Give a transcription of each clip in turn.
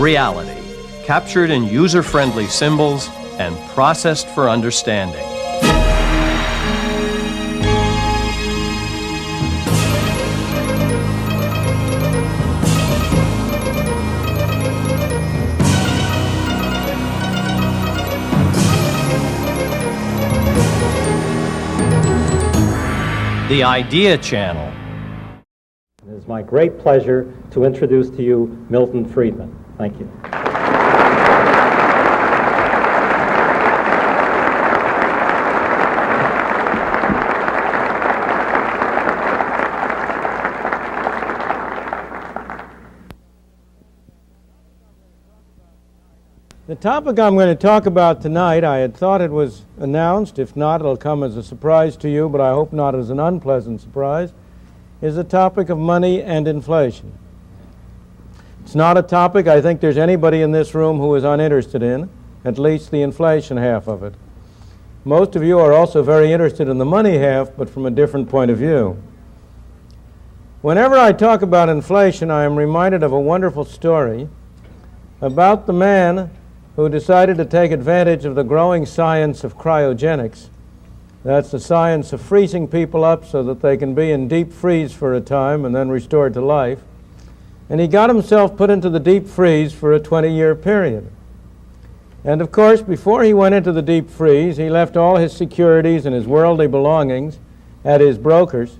reality, captured in user-friendly symbols and processed for understanding. The Idea Channel. It is my great pleasure to introduce to you Milton Friedman. Thank you. The topic I'm going to talk about tonight, I had thought it was announced. If not, it'll come as a surprise to you, but I hope not as an unpleasant surprise, is the topic of money and inflation. It's not a topic I think there's anybody in this room who is uninterested in, at least the inflation half of it. Most of you are also very interested in the money half, but from a different point of view. Whenever I talk about inflation, I am reminded of a wonderful story about the man who decided to take advantage of the growing science of cryogenics. That's the science of freezing people up so that they can be in deep freeze for a time and then restored to life. And he got himself put into the deep freeze for a 20-year period. And of course, before he went into the deep freeze, he left all his securities and his worldly belongings at his brokers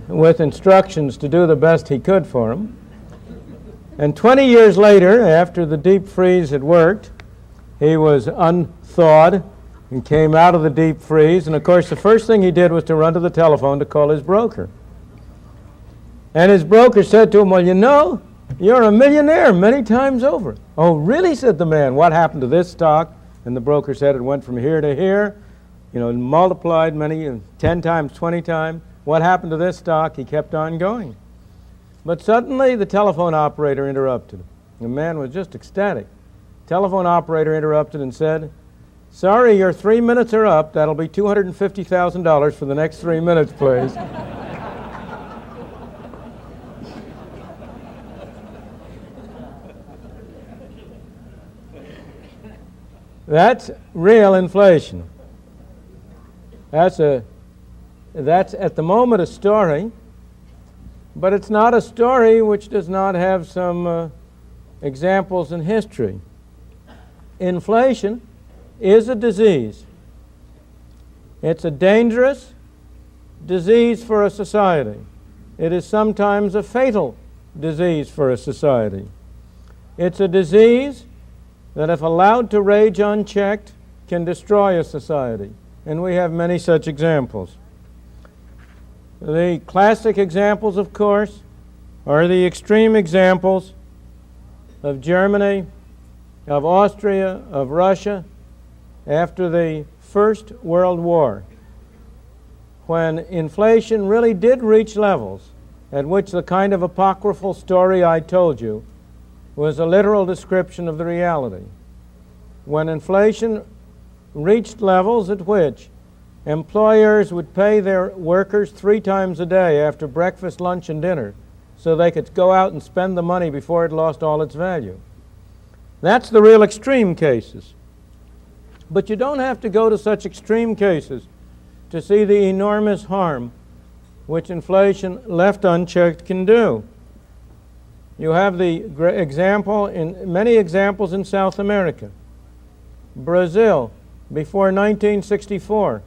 with instructions to do the best he could for him. And 20 years later, after the deep freeze had worked, he was unthawed and came out of the deep freeze. And of course, the first thing he did was to run to the telephone to call his broker. And his broker said to him, "Well, you know, you're a millionaire many times over." "Oh, really?" said the man. "What happened to this stock?" And the broker said it went from here to here, multiplied 10 times, 20 times. "What happened to this stock?" He kept on going. But suddenly the telephone operator interrupted. The man was just ecstatic. Telephone operator interrupted and said, "Sorry, your 3 minutes are up. That'll be $250,000 for the next 3 minutes, please." That's real inflation. That's at the moment a story, but it's not a story which does not have some examples in history. Inflation is a disease. It's a dangerous disease for a society. It is sometimes a fatal disease for a society. It's a disease that, if allowed to rage unchecked, can destroy a society. And we have many such examples. The classic examples, of course, are the extreme examples of Germany, of Austria, of Russia, after the First World War, when inflation really did reach levels at which the kind of apocryphal story I told you was a literal description of the reality. When inflation reached levels at which employers would pay their workers 3 times a day after breakfast, lunch, and dinner so they could go out and spend the money before it lost all its value. That's the real extreme cases. But you don't have to go to such extreme cases to see the enormous harm which inflation left unchecked can do. You have the example in many examples in South America. Brazil, before 1964,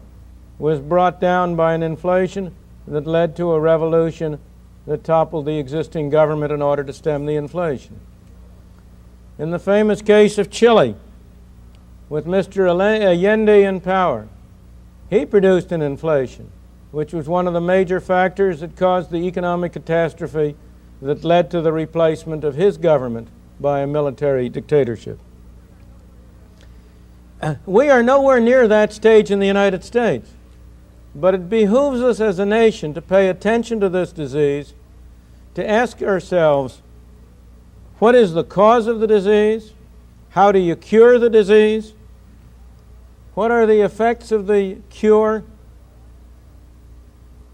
was brought down by an inflation that led to a revolution that toppled the existing government in order to stem the inflation. In the famous case of Chile, with Mr. Allende in power, he produced an inflation, which was one of the major factors that caused the economic catastrophe that led to the replacement of his government by a military dictatorship. We are nowhere near that stage in the United States, but it behooves us as a nation to pay attention to this disease, to ask ourselves, what is the cause of the disease? How do you cure the disease? What are the effects of the cure?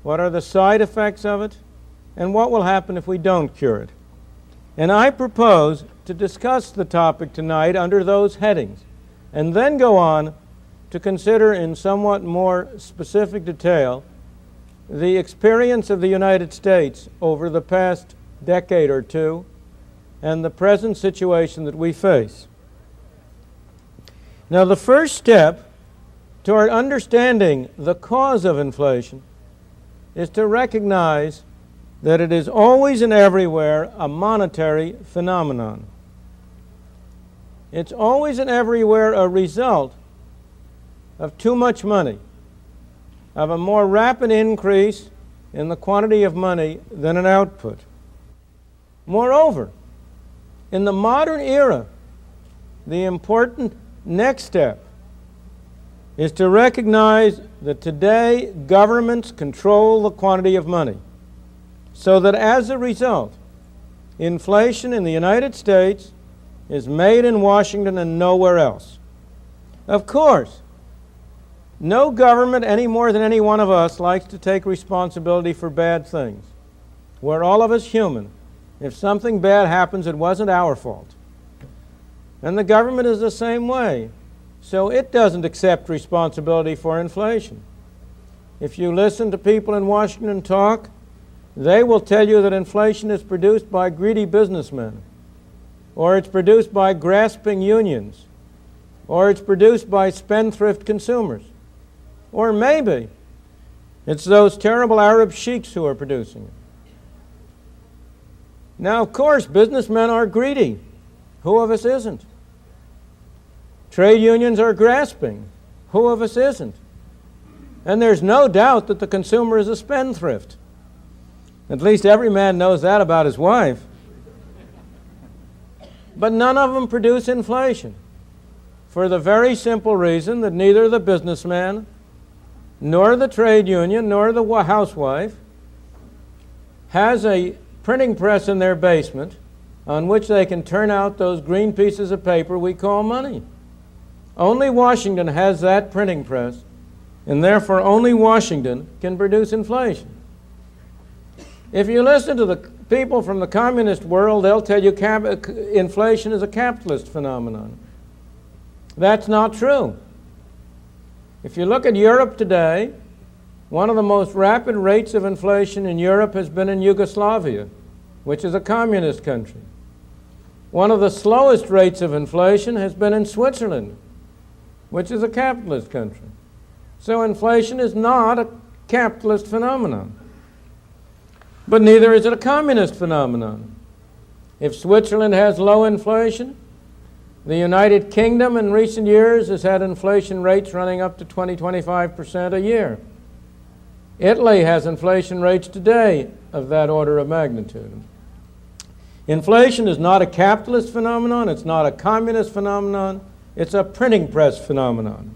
What are the side effects of it? And what will happen if we don't cure it? And I propose to discuss the topic tonight under those headings, and then go on to consider in somewhat more specific detail the experience of the United States over the past decade or two and the present situation that we face. Now, the first step toward understanding the cause of inflation is to recognize that it is always and everywhere a monetary phenomenon. It's always and everywhere a result of too much money, of a more rapid increase in the quantity of money than an output. Moreover, in the modern era, the important next step is to recognize that today governments control the quantity of money, so that as a result, inflation in the United States is made in Washington and nowhere else. Of course, no government any more than any one of us likes to take responsibility for bad things. We're all of us human. If something bad happens, it wasn't our fault. And the government is the same way. So it doesn't accept responsibility for inflation. If you listen to people in Washington talk, they will tell you that inflation is produced by greedy businessmen, or it's produced by grasping unions, or it's produced by spendthrift consumers, or maybe it's those terrible Arab sheiks who are producing it. Now, of course, businessmen are greedy. Who of us isn't? Trade unions are grasping. Who of us isn't? And there's no doubt that the consumer is a spendthrift. At least every man knows that about his wife. But none of them produce inflation, for the very simple reason that neither the businessman, nor the trade union, nor the housewife has a printing press in their basement on which they can turn out those green pieces of paper we call money. Only Washington has that printing press, and therefore only Washington can produce inflation. If you listen to the people from the communist world, they'll tell you inflation is a capitalist phenomenon. That's not true. If you look at Europe today, one of the most rapid rates of inflation in Europe has been in Yugoslavia, which is a communist country. One of the slowest rates of inflation has been in Switzerland, which is a capitalist country. So inflation is not a capitalist phenomenon. But neither is it a communist phenomenon. If Switzerland has low inflation, the United Kingdom in recent years has had inflation rates running up to 20-25% a year. Italy has inflation rates today of that order of magnitude. Inflation is not a capitalist phenomenon, it's not a communist phenomenon, it's a printing press phenomenon.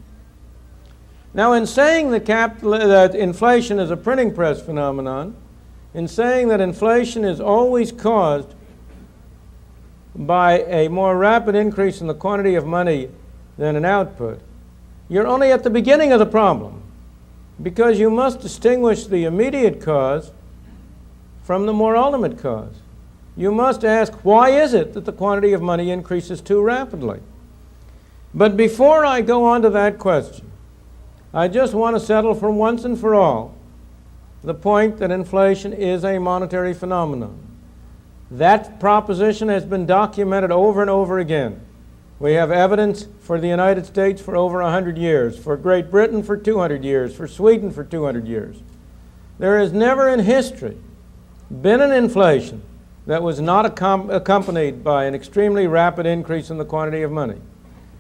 Now, in saying that inflation is a printing press phenomenon, in saying that inflation is always caused by a more rapid increase in the quantity of money than an output, you're only at the beginning of the problem, because you must distinguish the immediate cause from the more ultimate cause. You must ask, why is it that the quantity of money increases too rapidly? But before I go on to that question, I just want to settle for once and for all the point that inflation is a monetary phenomenon. That proposition has been documented over and over again. We have evidence for the United States for over 100 years, for Great Britain for 200 years, for Sweden for 200 years. There has never in history been an inflation that was not accompanied by an extremely rapid increase in the quantity of money.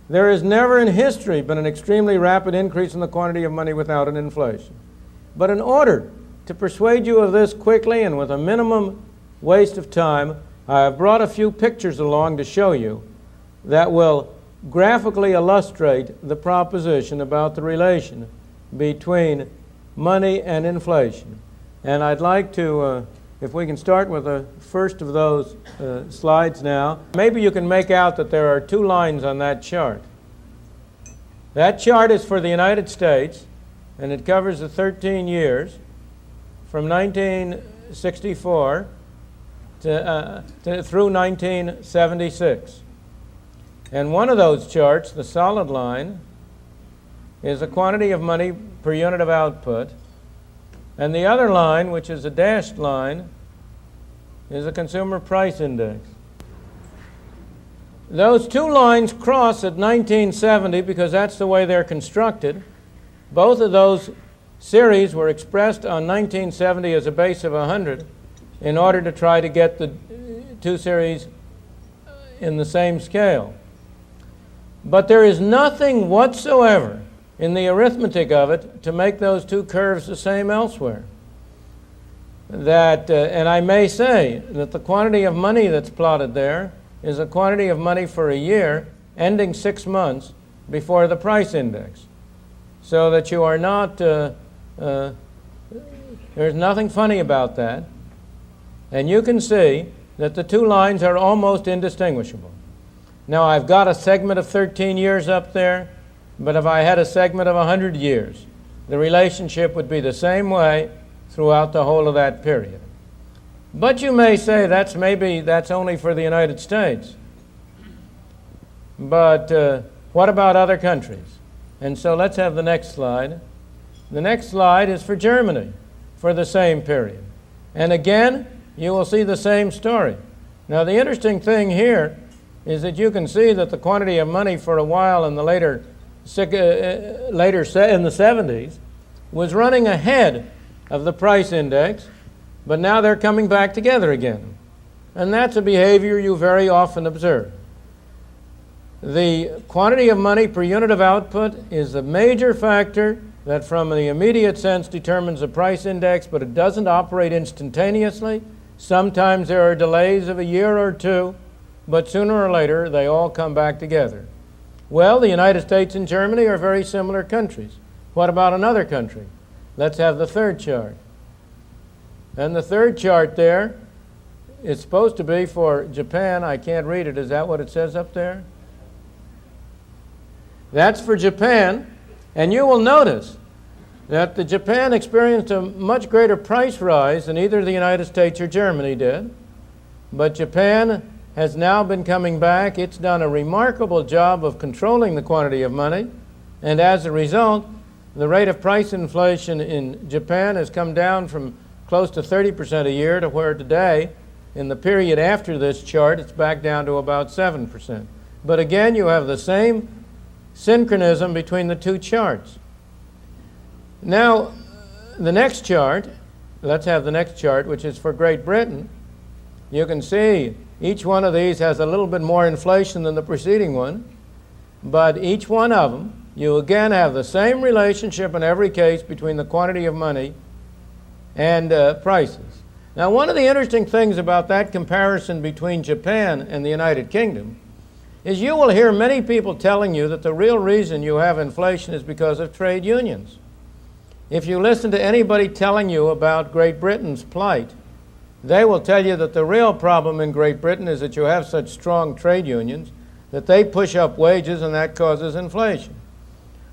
There has never in history been an extremely rapid increase in the quantity of money without an inflation. But in order to persuade you of this quickly and with a minimum waste of time, I have brought a few pictures along to show you that will graphically illustrate the proposition about the relation between money and inflation. And I'd like to, if we can start with the first of those slides now. Maybe you can make out that there are two lines on that chart. That chart is for the United States, and it covers the 13 years from 1964 through 1976. And one of those charts, the solid line, is the quantity of money per unit of output. And the other line, which is a dashed line, is the consumer price index. Those two lines cross at 1970 because that's the way they're constructed. Both of those series were expressed on 1970 as a base of 100 in order to try to get the two series in the same scale. But there is nothing whatsoever in the arithmetic of it to make those two curves the same elsewhere. And I may say that the quantity of money that's plotted there is a quantity of money for a year ending 6 months before the price index. So that you are not, there's nothing funny about that. And you can see that the two lines are almost indistinguishable. Now I've got a segment of 13 years up there, but if I had a segment of 100 years, the relationship would be the same way throughout the whole of that period. But you may say that's only for the United States. But what about other countries? And so let's have the next slide. The next slide is for Germany for the same period. And again, you will see the same story. Now the interesting thing here is that you can see that the quantity of money for a while in the later in the 70s was running ahead of the price index, but now they're coming back together again. And that's a behavior you very often observe. The quantity of money per unit of output is a major factor that from the immediate sense determines the price index, but it doesn't operate instantaneously. Sometimes there are delays of a year or two, but sooner or later they all come back together. Well, the United States and Germany are very similar countries. What about another country? Let's have the third chart. And the third chart there is supposed to be for Japan. I can't read it. Is that what it says up there? That's for Japan. And you will notice that Japan experienced a much greater price rise than either the United States or Germany did. But Japan has now been coming back. It's done a remarkable job of controlling the quantity of money. And as a result, the rate of price inflation in Japan has come down from close to 30% a year to where today, in the period after this chart, it's back down to about 7%. But again, you have the same synchronism between the two charts. Now, the next chart, let's have the next chart, which is for Great Britain. You can see each one of these has a little bit more inflation than the preceding one, but each one of them, you again have the same relationship in every case between the quantity of money and prices. Now, one of the interesting things about that comparison between Japan and the United Kingdom is you will hear many people telling you that the real reason you have inflation is because of trade unions. If you listen to anybody telling you about Great Britain's plight, they will tell you that the real problem in Great Britain is that you have such strong trade unions that they push up wages and that causes inflation.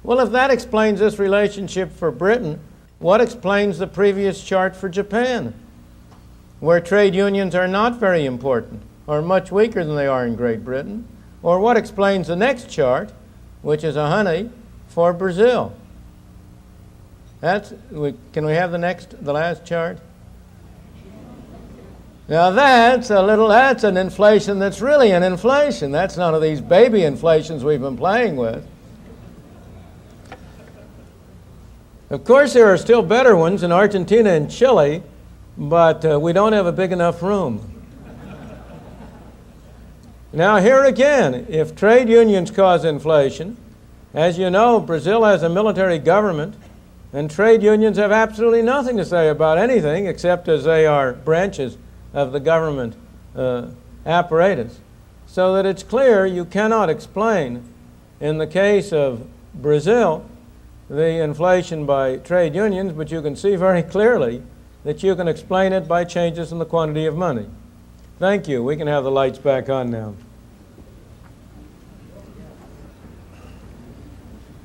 Well, if that explains this relationship for Britain, what explains the previous chart for Japan, where trade unions are not very important or much weaker than they are in Great Britain? Or what explains the next chart, which is a honey, for Brazil? Can we have the last chart? Now that's an inflation that's really an inflation. That's none of these baby inflations we've been playing with. Of course, there are still better ones in Argentina and Chile, but we don't have a big enough room. Now here again, if trade unions cause inflation, as you know, Brazil has a military government, and trade unions have absolutely nothing to say about anything except as they are branches of the government apparatus. So that it's clear you cannot explain, in the case of Brazil, the inflation by trade unions, but you can see very clearly that you can explain it by changes in the quantity of money. Thank you. We can have the lights back on now.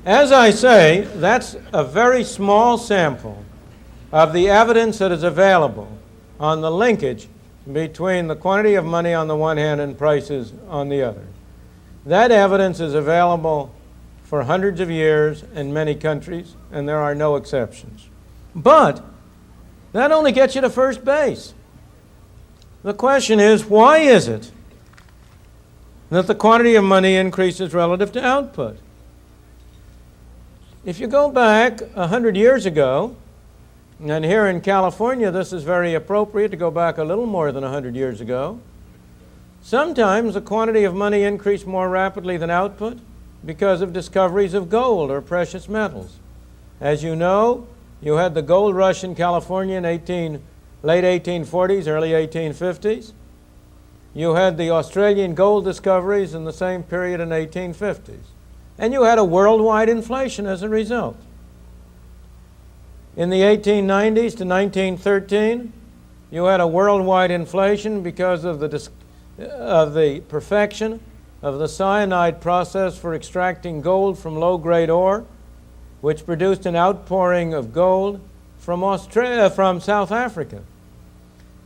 As I say, that's a very small sample of the evidence that is available on the linkage between the quantity of money on the one hand and prices on the other. That evidence is available for hundreds of years in many countries, and there are no exceptions. But that only gets you to first base. The question is, why is it that the quantity of money increases relative to output? If you go back 100 years ago, and here in California this is very appropriate to go back a little more than 100 years ago, sometimes the quantity of money increased more rapidly than output because of discoveries of gold or precious metals. As you know, you had the gold rush in California in late 1840s, early 1850s. You had the Australian gold discoveries in the same period in 1850s. And you had a worldwide inflation as a result. In the 1890s to 1913, you had a worldwide inflation because of the perfection of the cyanide process for extracting gold from low-grade ore, which produced an outpouring of gold from South Africa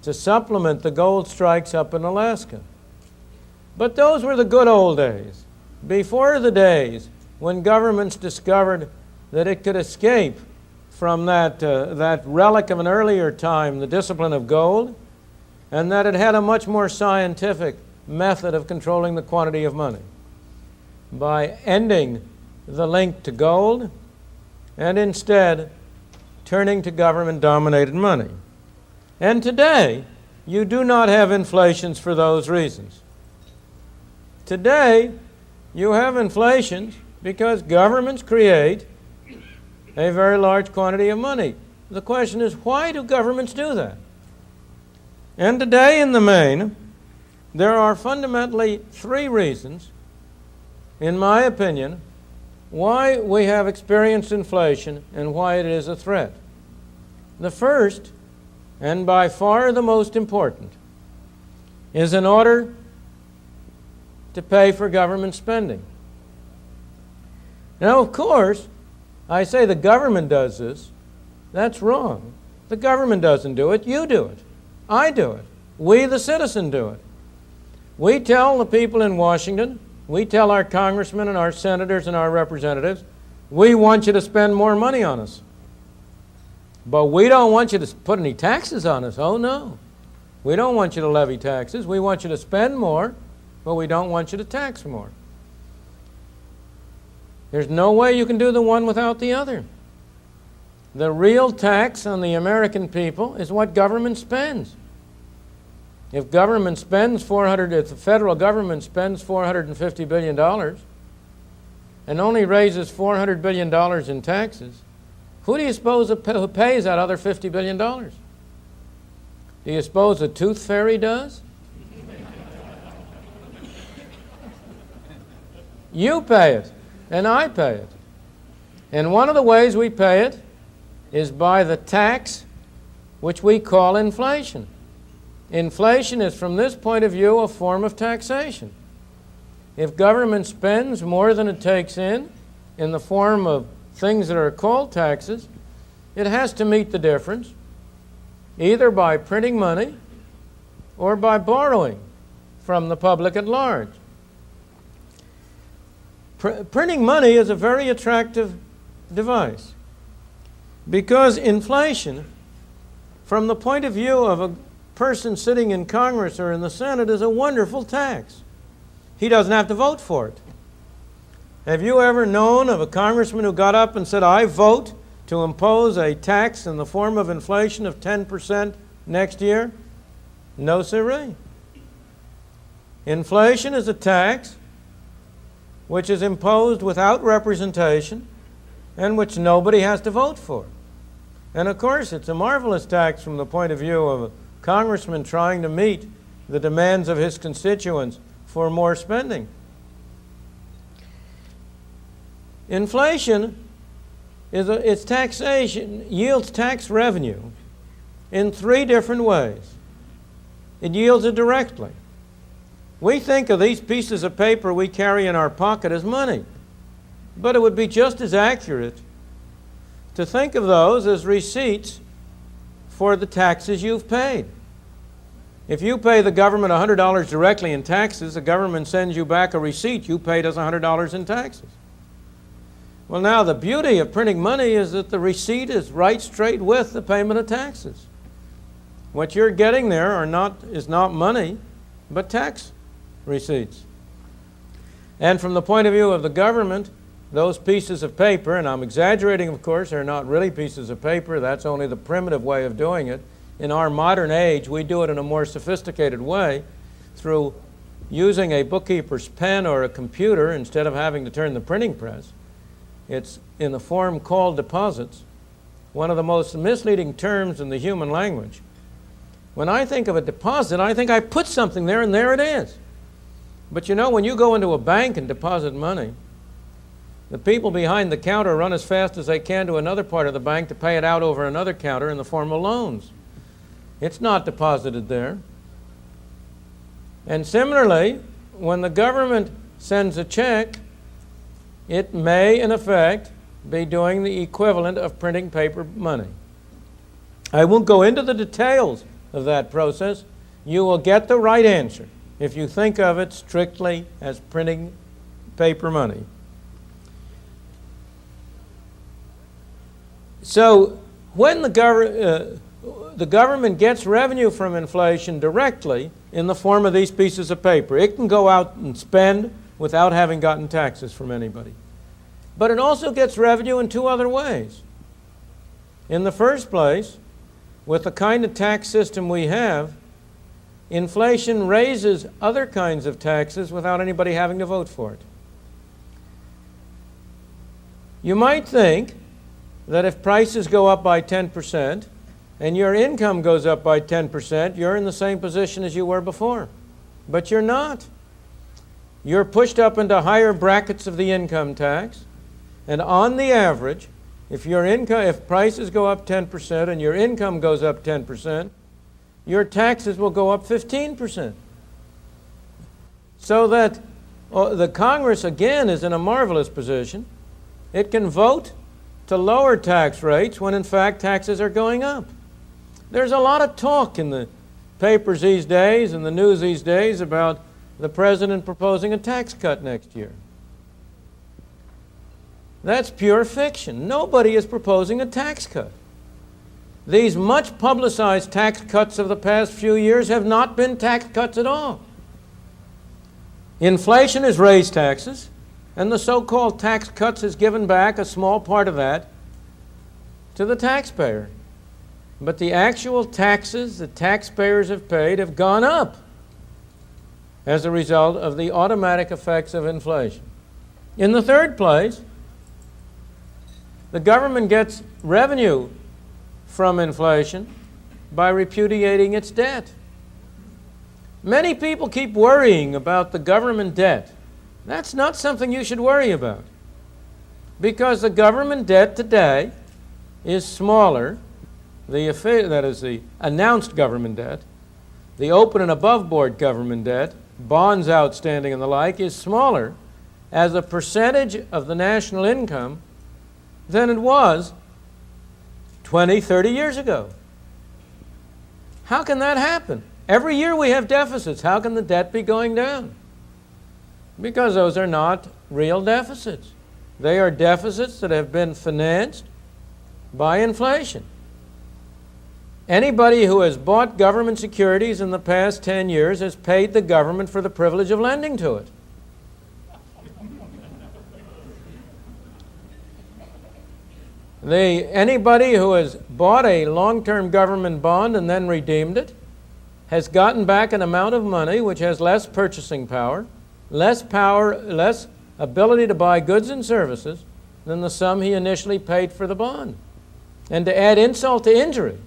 to supplement the gold strikes up in Alaska. But those were the good old days, before the days when governments discovered that it could escape from that relic of an earlier time, the discipline of gold, and that it had a much more scientific method of controlling the quantity of money by ending the link to gold and instead turning to government-dominated money. And today, you do not have inflations for those reasons. Today, you have inflations because governments create a very large quantity of money. The question is, why do governments do that? And today, in the main, there are fundamentally three reasons, in my opinion, why we have experienced inflation and why it is a threat. The first, and by far the most important, is in order to pay for government spending. Now, of course, I say the government does this. That's wrong. The government doesn't do it. You do it. I do it. We, the citizen, do it. We tell the people in Washington, we tell our congressmen and our senators and our representatives, we want you to spend more money on us. But we don't want you to put any taxes on us. Oh, no. We don't want you to levy taxes. We want you to spend more, but we don't want you to tax more. There's no way you can do the one without the other. The real tax on the American people is what government spends. If the federal government spends $450 billion and only raises $400 billion in taxes, who do you suppose who pays that other $50 billion? Do you suppose the tooth fairy does? You pay it, and I pay it. And one of the ways we pay it is by the tax which we call inflation. Inflation is, from this point of view, a form of taxation. If government spends more than it takes in the form of things that are called taxes, it has to meet the difference, either by printing money or by borrowing from the public at large. Printing money is a very attractive device because inflation, from the point of view of a person sitting in Congress or in the Senate, is a wonderful tax. He doesn't have to vote for it. Have you ever known of a congressman who got up and said, I vote to impose a tax in the form of inflation of 10% next year? No, sirree. Inflation is a tax which is imposed without representation and which nobody has to vote for. And of course, it's a marvelous tax from the point of view of a congressman trying to meet the demands of his constituents for more spending. Inflation its taxation yields tax revenue in three different ways. It yields it directly. We think of these pieces of paper we carry in our pocket as money, but it would be just as accurate to think of those as receipts for the taxes you've paid. If you pay the government $100 directly in taxes, the government sends you back a receipt. You paid us $100 in taxes. Well, now the beauty of printing money is that the receipt is right straight with the payment of taxes. What you're getting there is not money, but tax receipts. And from the point of view of the government, those pieces of paper, and I'm exaggerating, of course, they're not really pieces of paper. That's only the primitive way of doing it. In our modern age, we do it in a more sophisticated way through using a bookkeeper's pen or a computer instead of having to turn the printing press. It's in the form called deposits, one of the most misleading terms in the human language. When I think of a deposit, I think I put something there and there it is. But you know, when you go into a bank and deposit money, the people behind the counter run as fast as they can to another part of the bank to pay it out over another counter in the form of loans. It's not deposited there. And similarly, when the government sends a check, it may, in effect, be doing the equivalent of printing paper money. I won't go into the details of that process. You will get the right answer if you think of it strictly as printing paper money. So when the government gets revenue from inflation directly in the form of these pieces of paper, it can go out and spend without having gotten taxes from anybody. But it also gets revenue in two other ways. In the first place, with the kind of tax system we have, inflation raises other kinds of taxes without anybody having to vote for it. You might think that if prices go up by 10% and your income goes up by 10%, you're in the same position as you were before. But you're not. You're pushed up into higher brackets of the income tax, and on the average, if prices go up 10% and your income goes up 10%, your taxes will go up 15%. So that the Congress, again, is in a marvelous position. It can vote to lower tax rates when, in fact, taxes are going up. There's a lot of talk in the papers these days and the news these days about the president proposing a tax cut next year. That's pure fiction. Nobody is proposing a tax cut. These much publicized tax cuts of the past few years have not been tax cuts at all. Inflation has raised taxes, and the so-called tax cuts has given back a small part of that to the taxpayer. But the actual taxes the taxpayers have paid have gone up as a result of the automatic effects of inflation. In the third place, the government gets revenue from inflation by repudiating its debt. Many people keep worrying about the government debt. That's not something you should worry about, because the government debt today is smaller, that is the announced government debt, the open and above board government debt, bonds outstanding and the like, is smaller as a percentage of the national income than it was 20, 30 years ago. How can that happen? Every year we have deficits. How can the debt be going down? Because those are not real deficits. They are deficits that have been financed by inflation. Anybody who has bought government securities in the past 10 years has paid the government for the privilege of lending to it. Anybody who has bought a long-term government bond and then redeemed it has gotten back an amount of money which has less purchasing power, less ability to buy goods and services than the sum he initially paid for the bond. And to add insult to injury,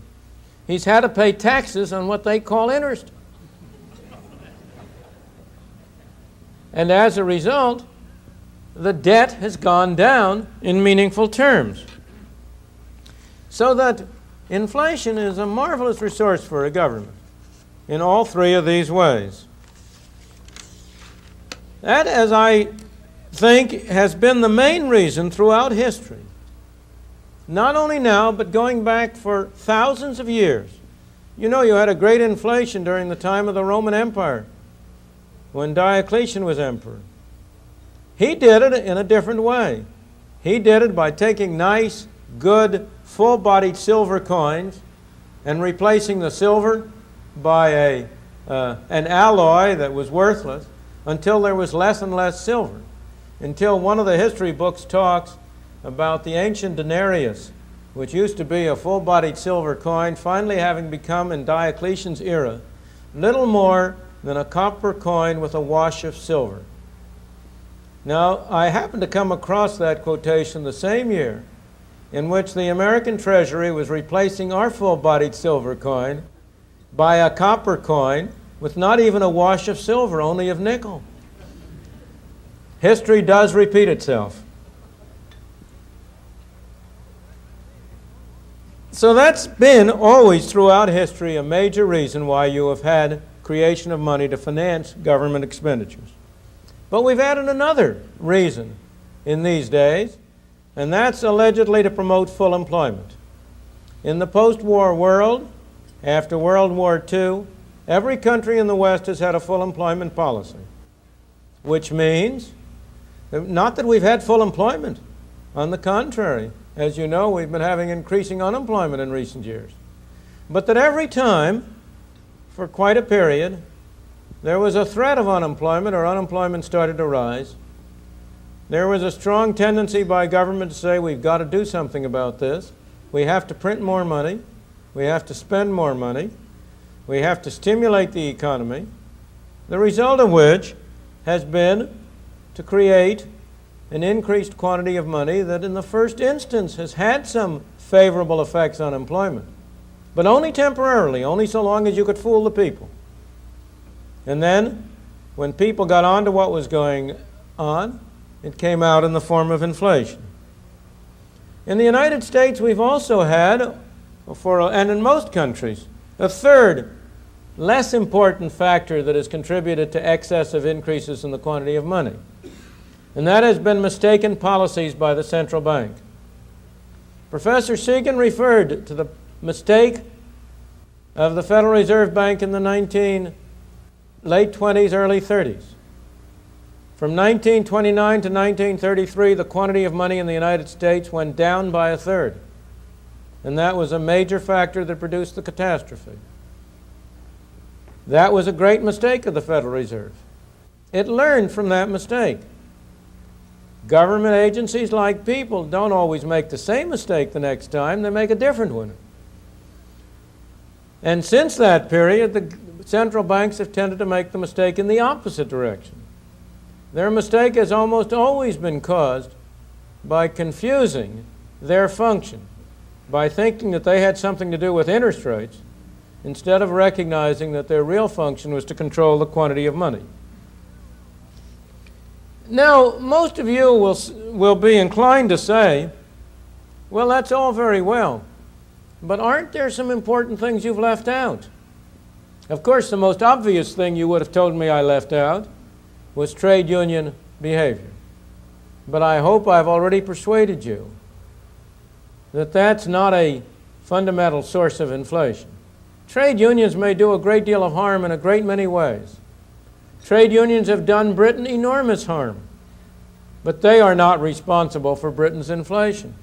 he's had to pay taxes on what they call interest. And as a result, the debt has gone down in meaningful terms. So that inflation is a marvelous resource for a government in all three of these ways. That, as I think, has been the main reason throughout history, not only now, but going back for thousands of years, You know, you had a great inflation during the time of the Roman Empire, when Diocletian was emperor. He did it in a different way. He did it by taking nice, good, full-bodied silver coins and replacing the silver by an alloy that was worthless until there was less and less silver, until one of the history books talks about the ancient denarius, which used to be a full-bodied silver coin, finally having become, in Diocletian's era, little more than a copper coin with a wash of silver. Now, I happened to come across that quotation the same year in which the American Treasury was replacing our full-bodied silver coin by a copper coin with not even a wash of silver, only of nickel. History does repeat itself. So that's been always throughout history a major reason why you have had creation of money to finance government expenditures. But we've added another reason in these days, and that's allegedly to promote full employment. In the post-war world, after World War II, every country in the West has had a full employment policy, which means not that we've had full employment. On the contrary, as you know, we've been having increasing unemployment in recent years. But that every time, for quite a period, there was a threat of unemployment or unemployment started to rise, there was a strong tendency by government to say, we've got to do something about this. We have to print more money. We have to spend more money. We have to stimulate the economy. The result of which has been to create an increased quantity of money that in the first instance has had some favorable effects on employment, but only temporarily, only so long as you could fool the people. And then, when people got on to what was going on, it came out in the form of inflation. In the United States, we've also had, and in most countries, a third, less important factor that has contributed to excessive increases in the quantity of money. And that has been mistaken policies by the central bank. Professor Segan referred to the mistake of the Federal Reserve Bank in the late 20s, early 30s. From 1929 to 1933, the quantity of money in the United States went down by a third. And that was a major factor that produced the catastrophe. That was a great mistake of the Federal Reserve. It learned from that mistake. Government agencies, like people, don't always make the same mistake the next time. They make a different one. And since that period, the central banks have tended to make the mistake in the opposite direction. Their mistake has almost always been caused by confusing their function, by thinking that they had something to do with interest rates, instead of recognizing that their real function was to control the quantity of money. Now, most of you will be inclined to say, well, that's all very well, but aren't there some important things you've left out? Of course, the most obvious thing you would have told me I left out was trade union behavior. But I hope I've already persuaded you that that's not a fundamental source of inflation. Trade unions may do a great deal of harm in a great many ways. Trade unions have done Britain enormous harm, but they are not responsible for Britain's inflation.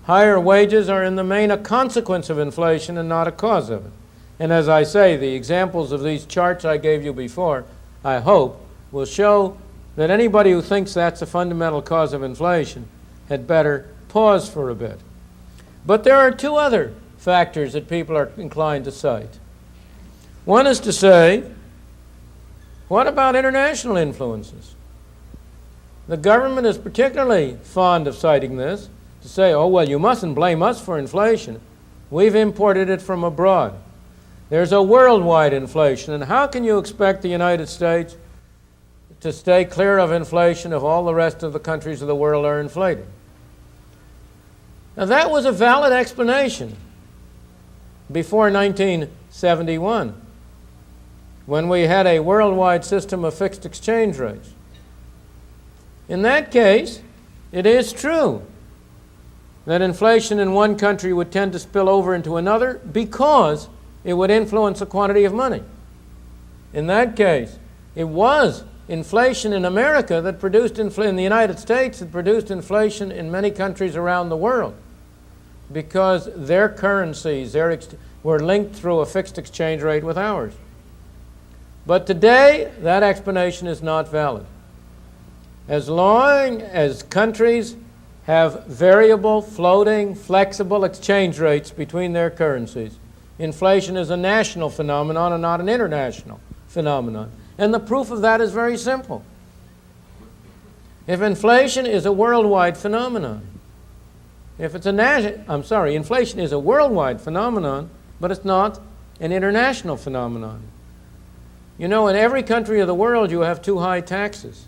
Higher wages are in the main a consequence of inflation and not a cause of it. And as I say, the examples of these charts I gave you before, I hope, will show that anybody who thinks that's a fundamental cause of inflation had better pause for a bit. But there are two other factors that people are inclined to cite. One is to say, what about international influences? The government is particularly fond of citing this, to say, oh, well, you mustn't blame us for inflation. We've imported it from abroad. There's a worldwide inflation, and how can you expect the United States to stay clear of inflation if all the rest of the countries of the world are inflating? Now, that was a valid explanation before 1971, when we had a worldwide system of fixed exchange rates. In that case, it is true that inflation in one country would tend to spill over into another because it would influence the quantity of money. In that case, it was inflation in America that produced in the United States that produced inflation in many countries around the world, because their currencies were linked through a fixed exchange rate with ours. But today, that explanation is not valid. As long as countries have variable, floating, flexible exchange rates between their currencies, inflation is a national phenomenon and not an international phenomenon. And the proof of that is very simple. If inflation is a worldwide phenomenon, inflation is a worldwide phenomenon, but it's not an international phenomenon. You know, in every country of the world you have too high taxes.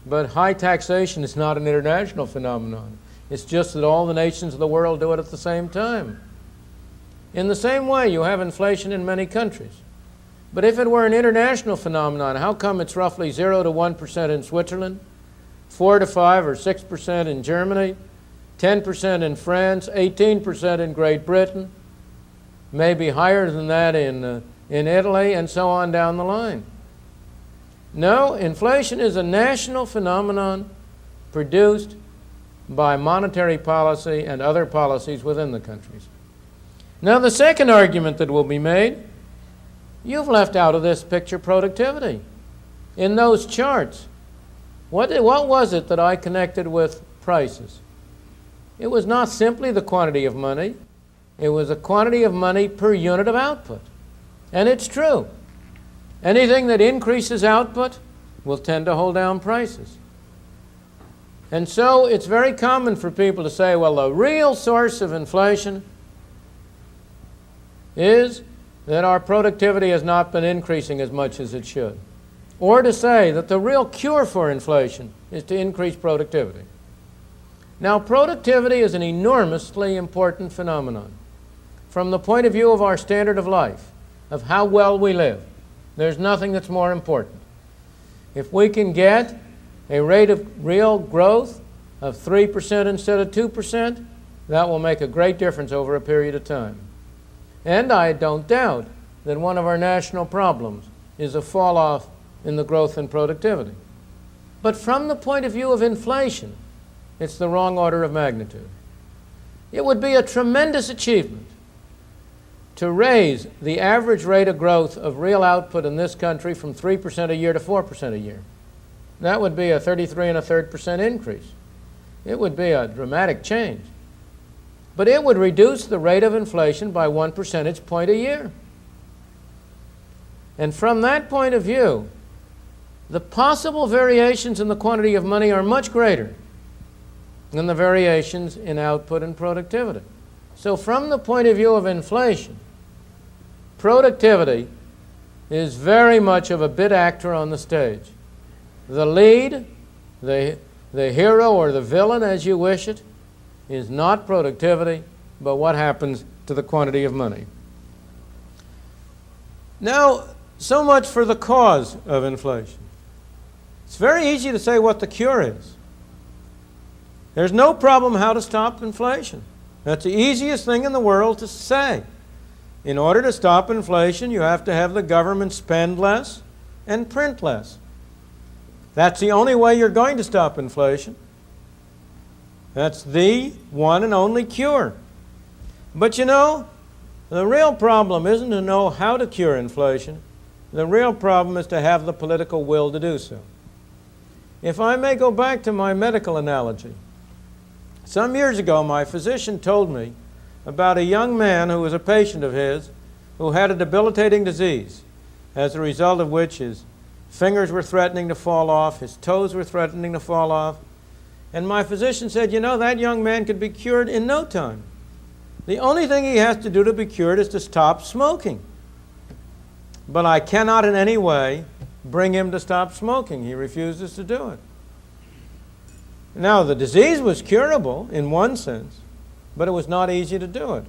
But high taxation is not an international phenomenon. It's just that all the nations of the world do it at the same time. In the same way, you have inflation in many countries. But if it were an international phenomenon, how come it's roughly 0 to 1% in Switzerland, 4 to 5 or 6% in Germany, 10% in France, 18% in Great Britain, maybe higher than that in Italy, and so on down the line? No, inflation is a national phenomenon produced by monetary policy and other policies within the countries. Now, the second argument that will be made, you've left out of this picture productivity. In those charts, what was it that I connected with prices? It was not simply the quantity of money. It was the quantity of money per unit of output. And it's true. Anything that increases output will tend to hold down prices. And so it's very common for people to say, well, the real source of inflation is that our productivity has not been increasing as much as it should. Or to say that the real cure for inflation is to increase productivity. Now, productivity is an enormously important phenomenon from the point of view of our standard of life, of how well we live. There's nothing that's more important. If we can get a rate of real growth of 3% instead of 2%, that will make a great difference over a period of time. And I don't doubt that one of our national problems is a fall off in the growth and productivity. But from the point of view of inflation, it's the wrong order of magnitude. It would be a tremendous achievement to raise the average rate of growth of real output in this country from 3% a year to 4% a year. That would be a 33 1/3% increase. It would be a dramatic change. But it would reduce the rate of inflation by 1 percentage point a year. And from that point of view, the possible variations in the quantity of money are much greater than the variations in output and productivity. So from the point of view of inflation, productivity is very much of a bit actor on the stage. The lead, the hero or the villain, as you wish it, is not productivity, but what happens to the quantity of money. Now, so much for the cause of inflation. It's very easy to say what the cure is. There's no problem how to stop inflation. That's the easiest thing in the world to say. In order to stop inflation, you have to have the government spend less and print less. That's the only way you're going to stop inflation. That's the one and only cure. But you know, the real problem isn't to know how to cure inflation. The real problem is to have the political will to do so. If I may go back to my medical analogy, some years ago my physician told me about a young man who was a patient of his who had a debilitating disease, as a result of which his fingers were threatening to fall off, his toes were threatening to fall off. And my physician said, you know, that young man could be cured in no time. The only thing he has to do to be cured is to stop smoking. But I cannot in any way bring him to stop smoking. He refuses to do it. Now, the disease was curable in one sense, but it was not easy to do it.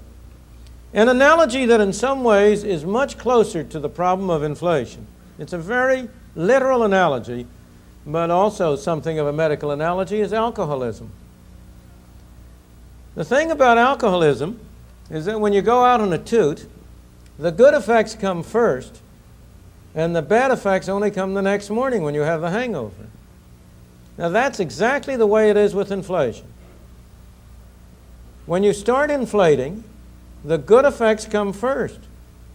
An analogy that in some ways is much closer to the problem of inflation. It's a very literal analogy, but also something of a medical analogy, is alcoholism. The thing about alcoholism is that when you go out on a toot, the good effects come first, and the bad effects only come the next morning when you have the hangover. Now that's exactly the way it is with inflation. When you start inflating, the good effects come first.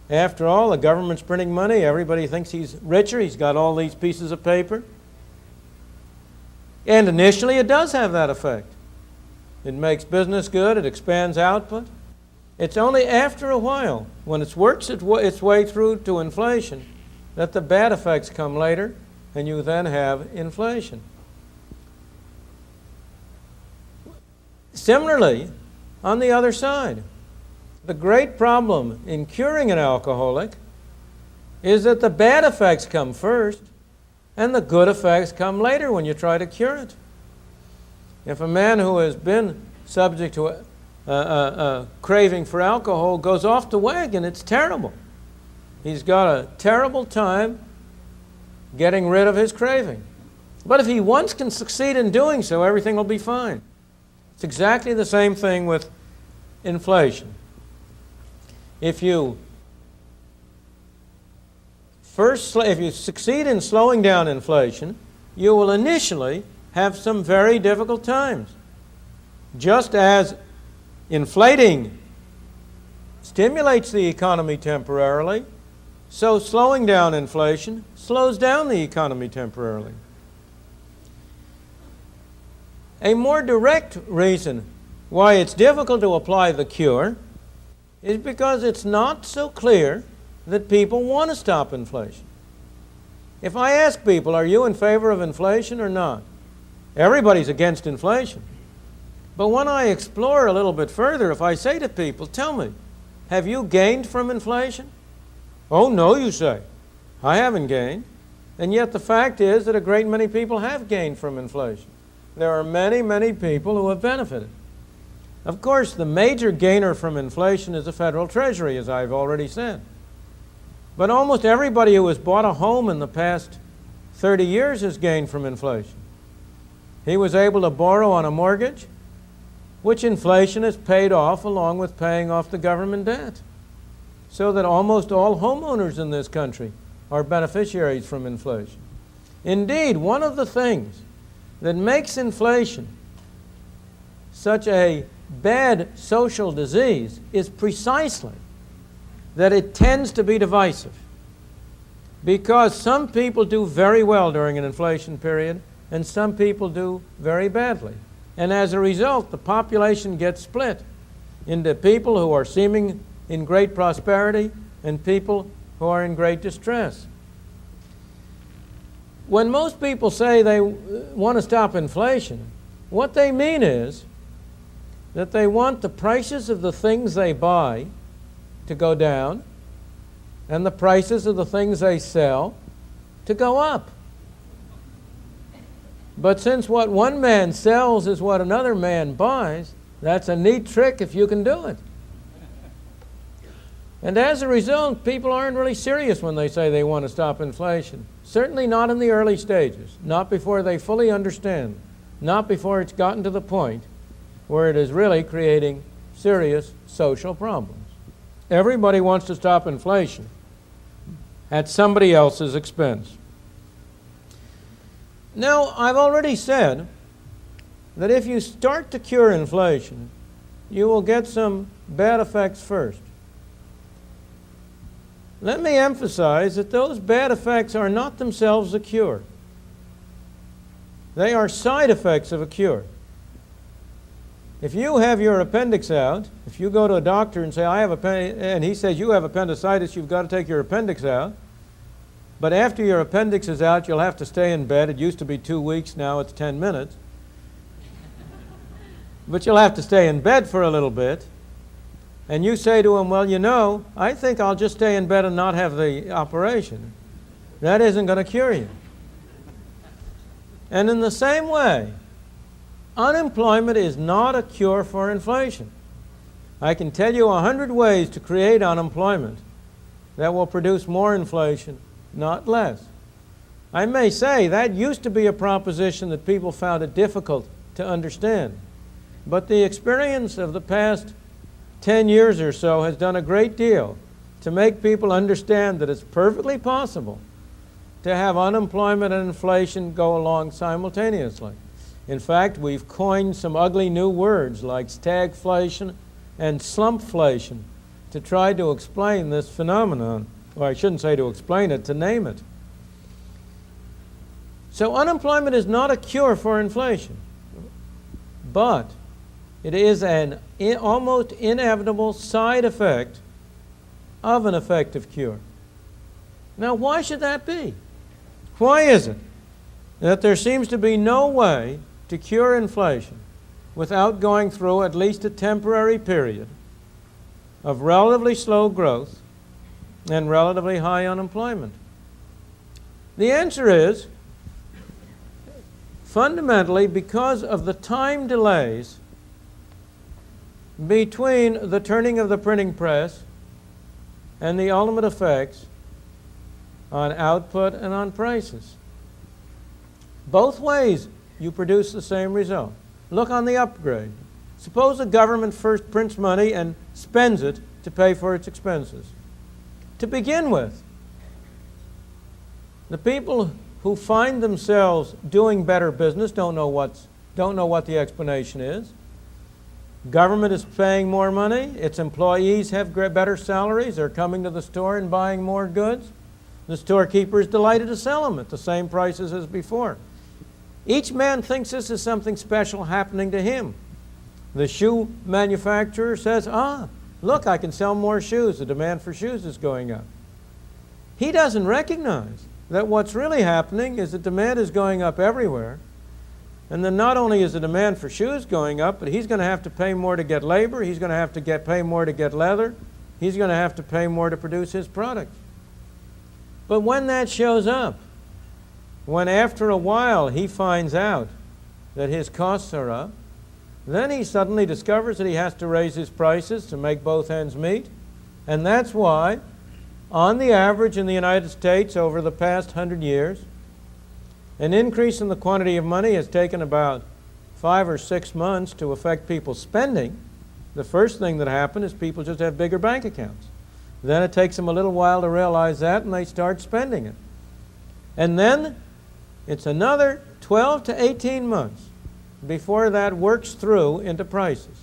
After all, the government's printing money. Everybody thinks he's richer. He's got all these pieces of paper. And initially, it does have that effect. It makes business good. It expands output. It's only after a while, when it works its way through to inflation, that the bad effects come later, and you then have inflation. Similarly, on the other side, the great problem in curing an alcoholic is that the bad effects come first and the good effects come later when you try to cure it. If a man who has been subject to a craving for alcohol goes off the wagon, it's terrible. He's got a terrible time getting rid of his craving. But if he once can succeed in doing so, everything will be fine. It's exactly the same thing with inflation. If you succeed in slowing down inflation, you will initially have some very difficult times. Just as inflating stimulates the economy temporarily, so slowing down inflation slows down the economy temporarily. A more direct reason why it's difficult to apply the cure is because it's not so clear that people want to stop inflation. If I ask people, are you in favor of inflation or not? Everybody's against inflation. But when I explore a little bit further, if I say to people, tell me, have you gained from inflation? Oh, no, you say. I haven't gained. And yet the fact is that a great many people have gained from inflation. There are many, many people who have benefited. Of course, the major gainer from inflation is the Federal Treasury, as I've already said. But almost everybody who has bought a home in the past 30 years has gained from inflation. He was able to borrow on a mortgage, which inflation has paid off along with paying off the government debt. So that almost all homeowners in this country are beneficiaries from inflation. Indeed, one of the things that makes inflation such a bad social disease is precisely that it tends to be divisive. Because some people do very well during an inflation period and some people do very badly. And as a result, the population gets split into people who are seeming in great prosperity and people who are in great distress. When most people say they want to stop inflation, what they mean is that they want the prices of the things they buy to go down and the prices of the things they sell to go up. But since what one man sells is what another man buys, that's a neat trick if you can do it. And as a result, people aren't really serious when they say they want to stop inflation. Certainly not in the early stages, not before they fully understand, not before it's gotten to the point where it is really creating serious social problems. Everybody wants to stop inflation at somebody else's expense. Now, I've already said that if you start to cure inflation, you will get some bad effects first. Let me emphasize that those bad effects are not themselves a cure. They are side effects of a cure. If you have your appendix out, if you go to a doctor and say, and he says, you have appendicitis, you've got to take your appendix out. But after your appendix is out, you'll have to stay in bed. It used to be 2 weeks, now it's 10 minutes. But you'll have to stay in bed for a little bit. And you say to him, well, you know, I think I'll just stay in bed and not have the operation. That isn't going to cure you. And in the same way, unemployment is not a cure for inflation. I can tell you 100 ways to create unemployment that will produce more inflation, not less. I may say that used to be a proposition that people found it difficult to understand. But the experience of the past 10 years or so has done a great deal to make people understand that it's perfectly possible to have unemployment and inflation go along simultaneously. In fact, we've coined some ugly new words like stagflation and slumpflation to try to explain this phenomenon. Well, I shouldn't say to explain it, to name it. So unemployment is not a cure for inflation, but it is an almost inevitable side effect of an effective cure. Now, why should that be? Why is it that there seems to be no way to cure inflation without going through at least a temporary period of relatively slow growth and relatively high unemployment? The answer is fundamentally because of the time delays between the turning of the printing press and the ultimate effects on output and on prices. Both ways you produce the same result. Look on the upgrade. Suppose the government first prints money and spends it to pay for its expenses. To begin with, the people who find themselves doing better business don't know what the explanation is. Government is paying more money. Its employees have better salaries. They're coming to the store and buying more goods. The storekeeper is delighted to sell them at the same prices as before. Each man thinks this is something special happening to him. The shoe manufacturer says, look, I can sell more shoes. The demand for shoes is going up. He doesn't recognize that what's really happening is that demand is going up everywhere. And then not only is the demand for shoes going up, but he's going to have to pay more to get labor. He's going to have to pay more to get leather. He's going to have to pay more to produce his product. But when that shows up, when after a while he finds out that his costs are up, then he suddenly discovers that he has to raise his prices to make both ends meet. And that's why, on the average in the United States over the past 100 years, an increase in the quantity of money has taken about 5 or 6 months to affect people's spending. The first thing that happened is people just have bigger bank accounts. Then it takes them a little while to realize that, and they start spending it. And then it's another 12 to 18 months before that works through into prices.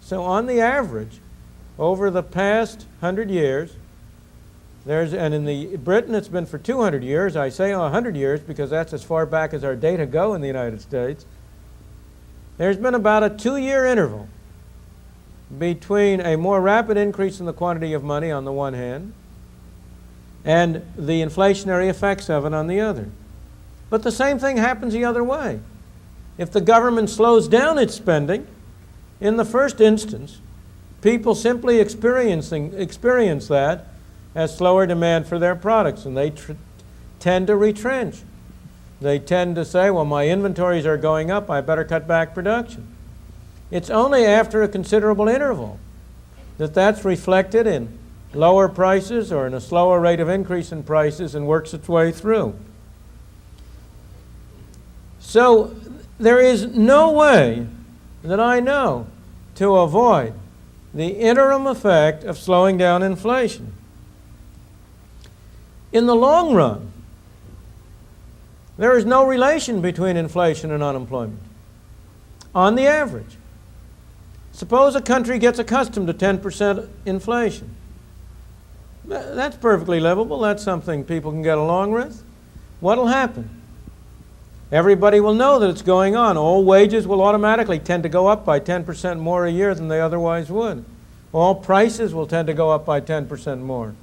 So on the average, over the past 100 years, and in Britain it's been for 200 years. I say 100 years because that's as far back as our data go in the United States. There's been about a 2-year interval between a more rapid increase in the quantity of money on the one hand and the inflationary effects of it on the other. But the same thing happens the other way. If the government slows down its spending, in the first instance, people simply experience that as slower demand for their products, and they tend to retrench. They tend to say, well, my inventories are going up, I better cut back production. It's only after a considerable interval that that's reflected in lower prices or in a slower rate of increase in prices and works its way through. So there is no way that I know to avoid the interim effect of slowing down inflation. In the long run, there is no relation between inflation and unemployment, on the average. Suppose a country gets accustomed to 10% inflation. That's perfectly livable. That's something people can get along with. What will happen? Everybody will know that it's going on. All wages will automatically tend to go up by 10% more a year than they otherwise would. All prices will tend to go up by 10% more.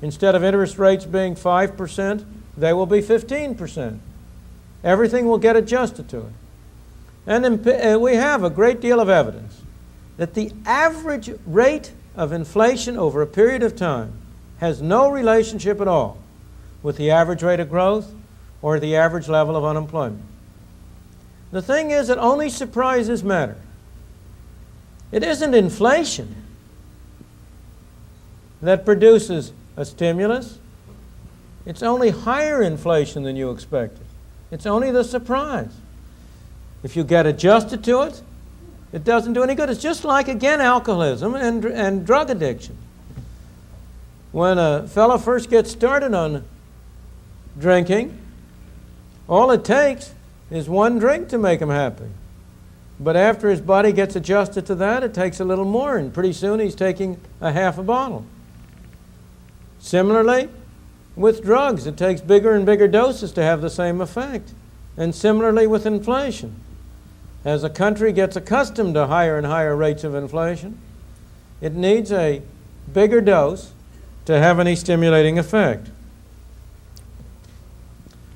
Instead of interest rates being 5%, they will be 15%. Everything will get adjusted to it. And we have a great deal of evidence that the average rate of inflation over a period of time has no relationship at all with the average rate of growth or the average level of unemployment. The thing is that only surprises matter. It isn't inflation that produces a stimulus. It's only higher inflation than you expected. It's only the surprise. If you get adjusted to it, it doesn't do any good. It's just like, again, alcoholism and drug addiction. When a fellow first gets started on drinking, all it takes is one drink to make him happy. But after his body gets adjusted to that, it takes a little more, and pretty soon he's taking a half a bottle. Similarly, with drugs, it takes bigger and bigger doses to have the same effect. And similarly with inflation. As a country gets accustomed to higher and higher rates of inflation, it needs a bigger dose to have any stimulating effect.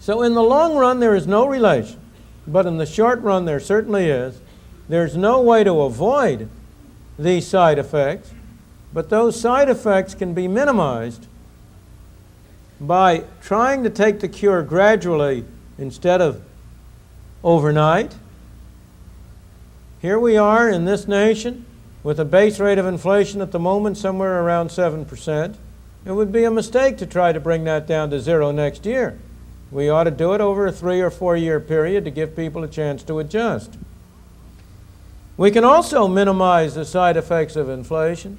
So in the long run, there is no relation, but in the short run, there certainly is. There's no way to avoid these side effects, but those side effects can be minimized by trying to take the cure gradually instead of overnight. Here we are in this nation with a base rate of inflation at the moment somewhere around 7%. It would be a mistake to try to bring that down to zero next year. We ought to do it over a 3 or 4 year period to give people a chance to adjust. We can also minimize the side effects of inflation,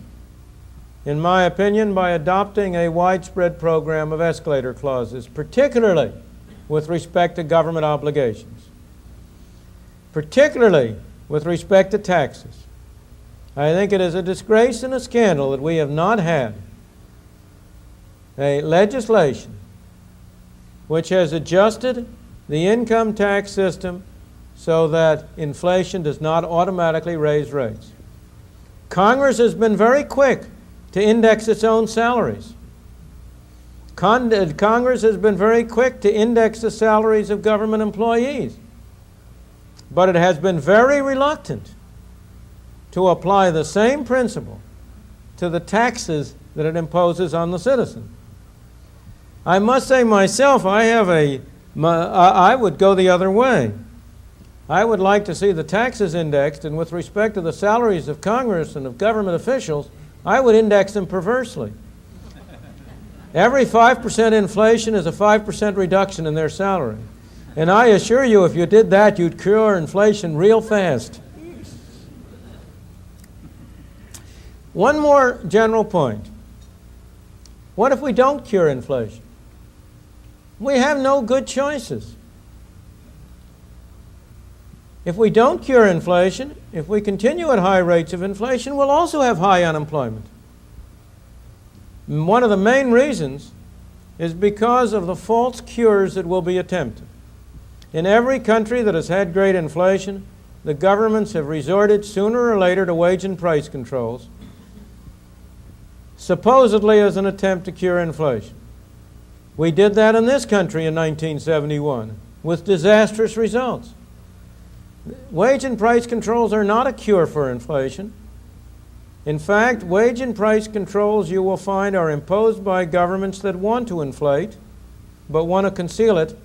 in my opinion, by adopting a widespread program of escalator clauses, particularly with respect to government obligations, particularly with respect to taxes. I think it is a disgrace and a scandal that we have not had a legislation which has adjusted the income tax system so that inflation does not automatically raise rates. Congress has been very quick to index its own salaries. Congress has been very quick to index the salaries of government employees. But it has been very reluctant to apply the same principle to the taxes that it imposes on the citizen. I must say myself, I would go the other way. I would like to see the taxes indexed, and with respect to the salaries of Congress and of government officials, I would index them perversely. Every 5% inflation is a 5% reduction in their salary. And I assure you, if you did that, you'd cure inflation real fast. One more general point. What if we don't cure inflation? We have no good choices. If we don't cure inflation, if we continue at high rates of inflation, we'll also have high unemployment. And one of the main reasons is because of the false cures that will be attempted. In every country that has had great inflation, the governments have resorted sooner or later to wage and price controls, supposedly as an attempt to cure inflation. We did that in this country in 1971 with disastrous results. Wage and price controls are not a cure for inflation. In fact, wage and price controls, you will find, are imposed by governments that want to inflate but want to conceal it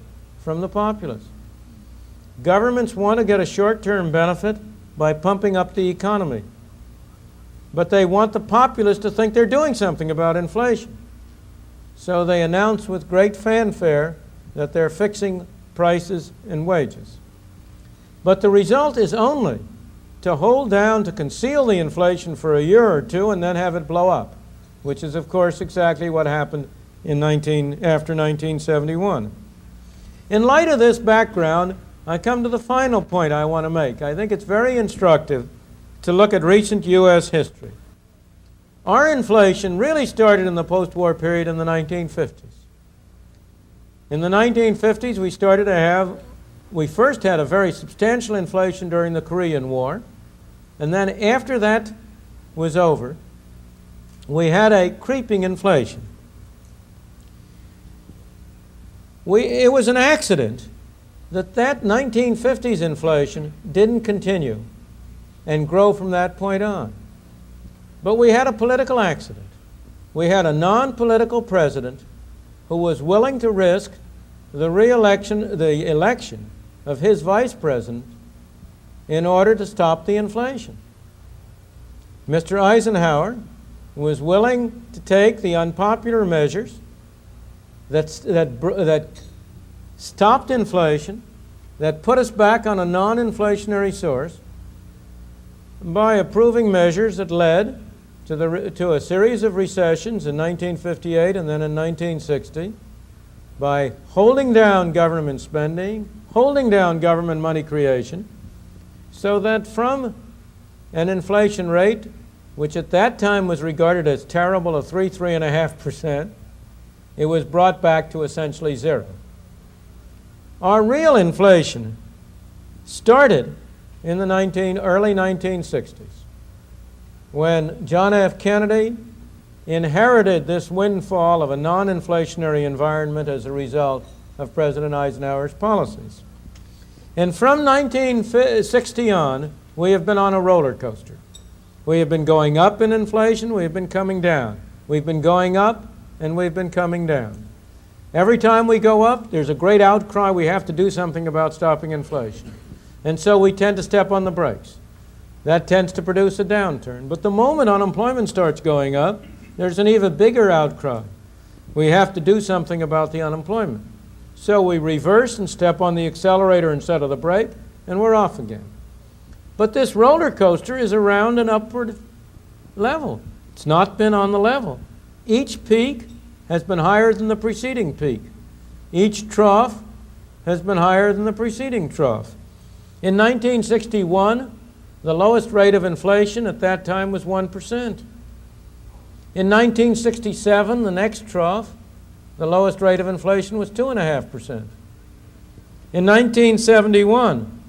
from the populace. Governments want to get a short-term benefit by pumping up the economy, but they want the populace to think they're doing something about inflation. So they announce with great fanfare that they're fixing prices and wages. But the result is only to hold down, to conceal the inflation for a year or two and then have it blow up, which is, of course, exactly what happened after 1971. In light of this background, I come to the final point I want to make. I think it's very instructive to look at recent U.S. history. Our inflation really started in the post-war period in the 1950s. In the 1950s, we first had a very substantial inflation during the Korean War, and then after that was over, we had a creeping inflation. It was an accident that 1950s inflation didn't continue and grow from that point on. But we had a political accident. We had a non-political president who was willing to risk the election of his vice president in order to stop the inflation. Mr. Eisenhower was willing to take the unpopular measures that stopped inflation, that put us back on a non-inflationary source, by approving measures that led to to a series of recessions in 1958 and then in 1960 by holding down government spending, holding down government money creation, so that from an inflation rate, which at that time was regarded as terrible, of 3.5%, it was brought back to essentially zero. Our real inflation started in the early 1960s, when John F. Kennedy inherited this windfall of a non-inflationary environment as a result of President Eisenhower's policies. And from 1960 on, we have been on a roller coaster. We have been going up in inflation, we have been coming down. We've been going up, and we've been coming down. Every time we go up, there's a great outcry, we have to do something about stopping inflation. And so we tend to step on the brakes. That tends to produce a downturn. But the moment unemployment starts going up, there's an even bigger outcry. We have to do something about the unemployment. So we reverse and step on the accelerator instead of the brake, and we're off again. But this roller coaster is around an upward level. It's not been on the level. Each peak has been higher than the preceding peak. Each trough has been higher than the preceding trough. In 1961, the lowest rate of inflation at that time was 1%. In 1967, the next trough, the lowest rate of inflation was 2.5%. In 1971,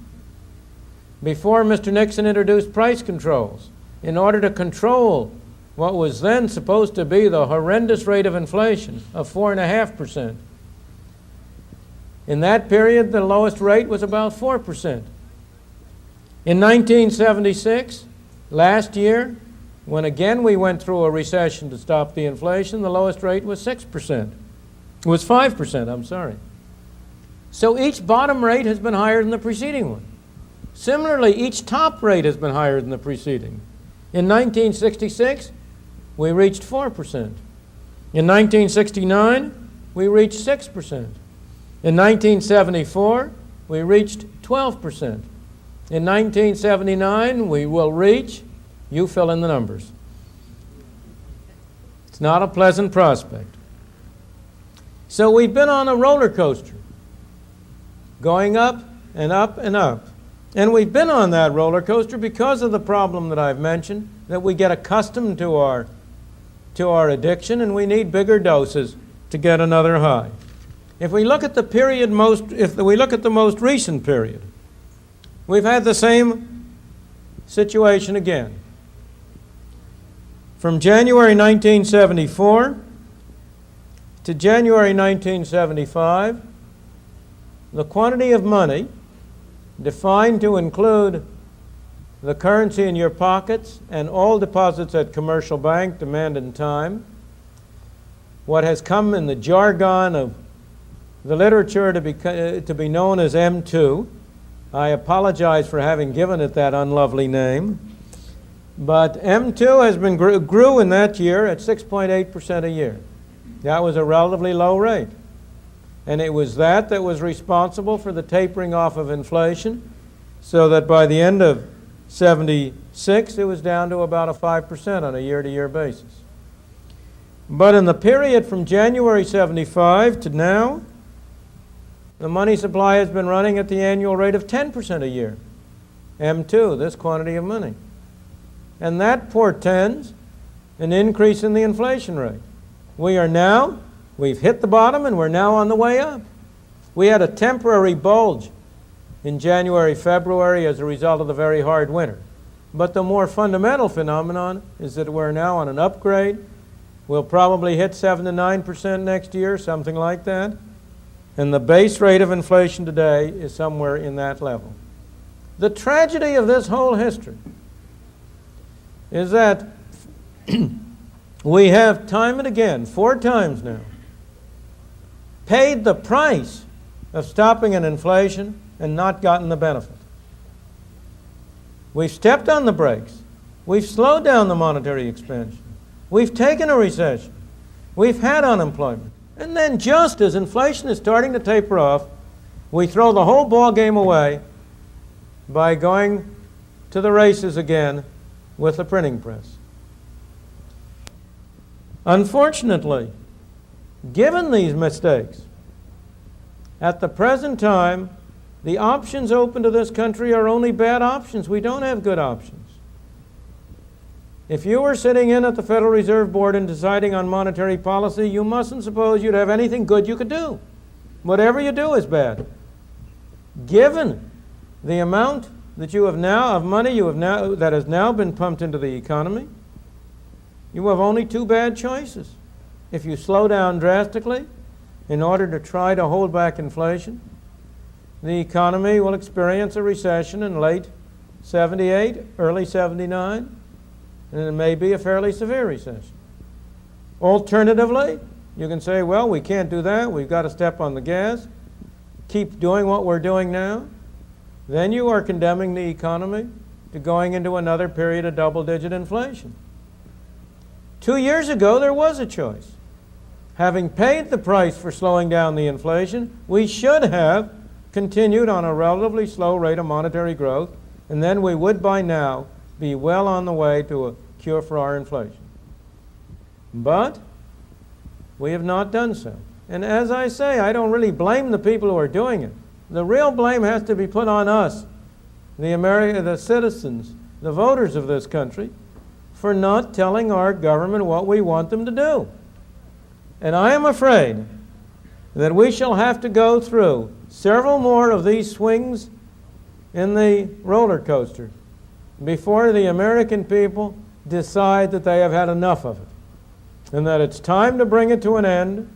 before Mr. Nixon introduced price controls, in order to control what was then supposed to be the horrendous rate of inflation of 4.5%. In that period, the lowest rate was about 4%. In 1976, last year, when again we went through a recession to stop the inflation, the lowest rate was 6%. It was 5%, I'm sorry. So each bottom rate has been higher than the preceding one. Similarly, each top rate has been higher than the preceding. In 1966, we reached 4%. In 1969, we reached 6%. In 1974, we reached 12%. In 1979, we will reach, you fill in the numbers. It's not a pleasant prospect. So we've been on a roller coaster, going up and up and up. And we've been on that roller coaster because of the problem that I've mentioned, that we get accustomed to our addiction, and we need bigger doses to get another high. If we look at the most recent period, we've had the same situation again. From January 1974 to January 1975, the quantity of money defined to include the currency in your pockets and all deposits at commercial bank, demand and time, what has come in the jargon of the literature to be known as M2. I apologize for having given it that unlovely name. But M2 has been grew in that year at 6.8% a year. That was a relatively low rate. And it was that was responsible for the tapering off of inflation, so that by the end of 76, it was down to about a 5% on a year-to-year basis. But in the period from January 75 to now, the money supply has been running at the annual rate of 10% a year. M2, this quantity of money. And that portends an increase in the inflation rate. We've hit the bottom and we're now on the way up. We had a temporary bulge in January, February as a result of the very hard winter. But the more fundamental phenomenon is that we're now on an upgrade. We'll probably hit 7 to 9% next year, something like that. And the base rate of inflation today is somewhere in that level. The tragedy of this whole history is that we have time and again, 4 times now, paid the price of stopping an inflation and not gotten the benefit. We've stepped on the brakes. We've slowed down the monetary expansion. We've taken a recession. We've had unemployment. And then just as inflation is starting to taper off, we throw the whole ball game away by going to the races again with the printing press. Unfortunately, given these mistakes, at the present time, the options open to this country are only bad options. We don't have good options. If you were sitting in at the Federal Reserve Board and deciding on monetary policy, you mustn't suppose you'd have anything good you could do. Whatever you do is bad. Given the amount that you have now of money that has now been pumped into the economy, you have only two bad choices. If you slow down drastically in order to try to hold back inflation, the economy will experience a recession in late 78, early 79, and it may be a fairly severe recession. Alternatively, you can say, well, we can't do that. We've got to step on the gas, keep doing what we're doing now. Then you are condemning the economy to going into another period of double-digit inflation. 2 years ago, there was a choice. Having paid the price for slowing down the inflation, we should have continued on a relatively slow rate of monetary growth, and then we would by now be well on the way to a cure for our inflation. But we have not done so. And as I say, I don't really blame the people who are doing it. The real blame has to be put on us, the citizens, the voters of this country, for not telling our government what we want them to do. And I am afraid that we shall have to go through several more of these swings in the roller coaster before the American people decide that they have had enough of it, and that it's time to bring it to an end,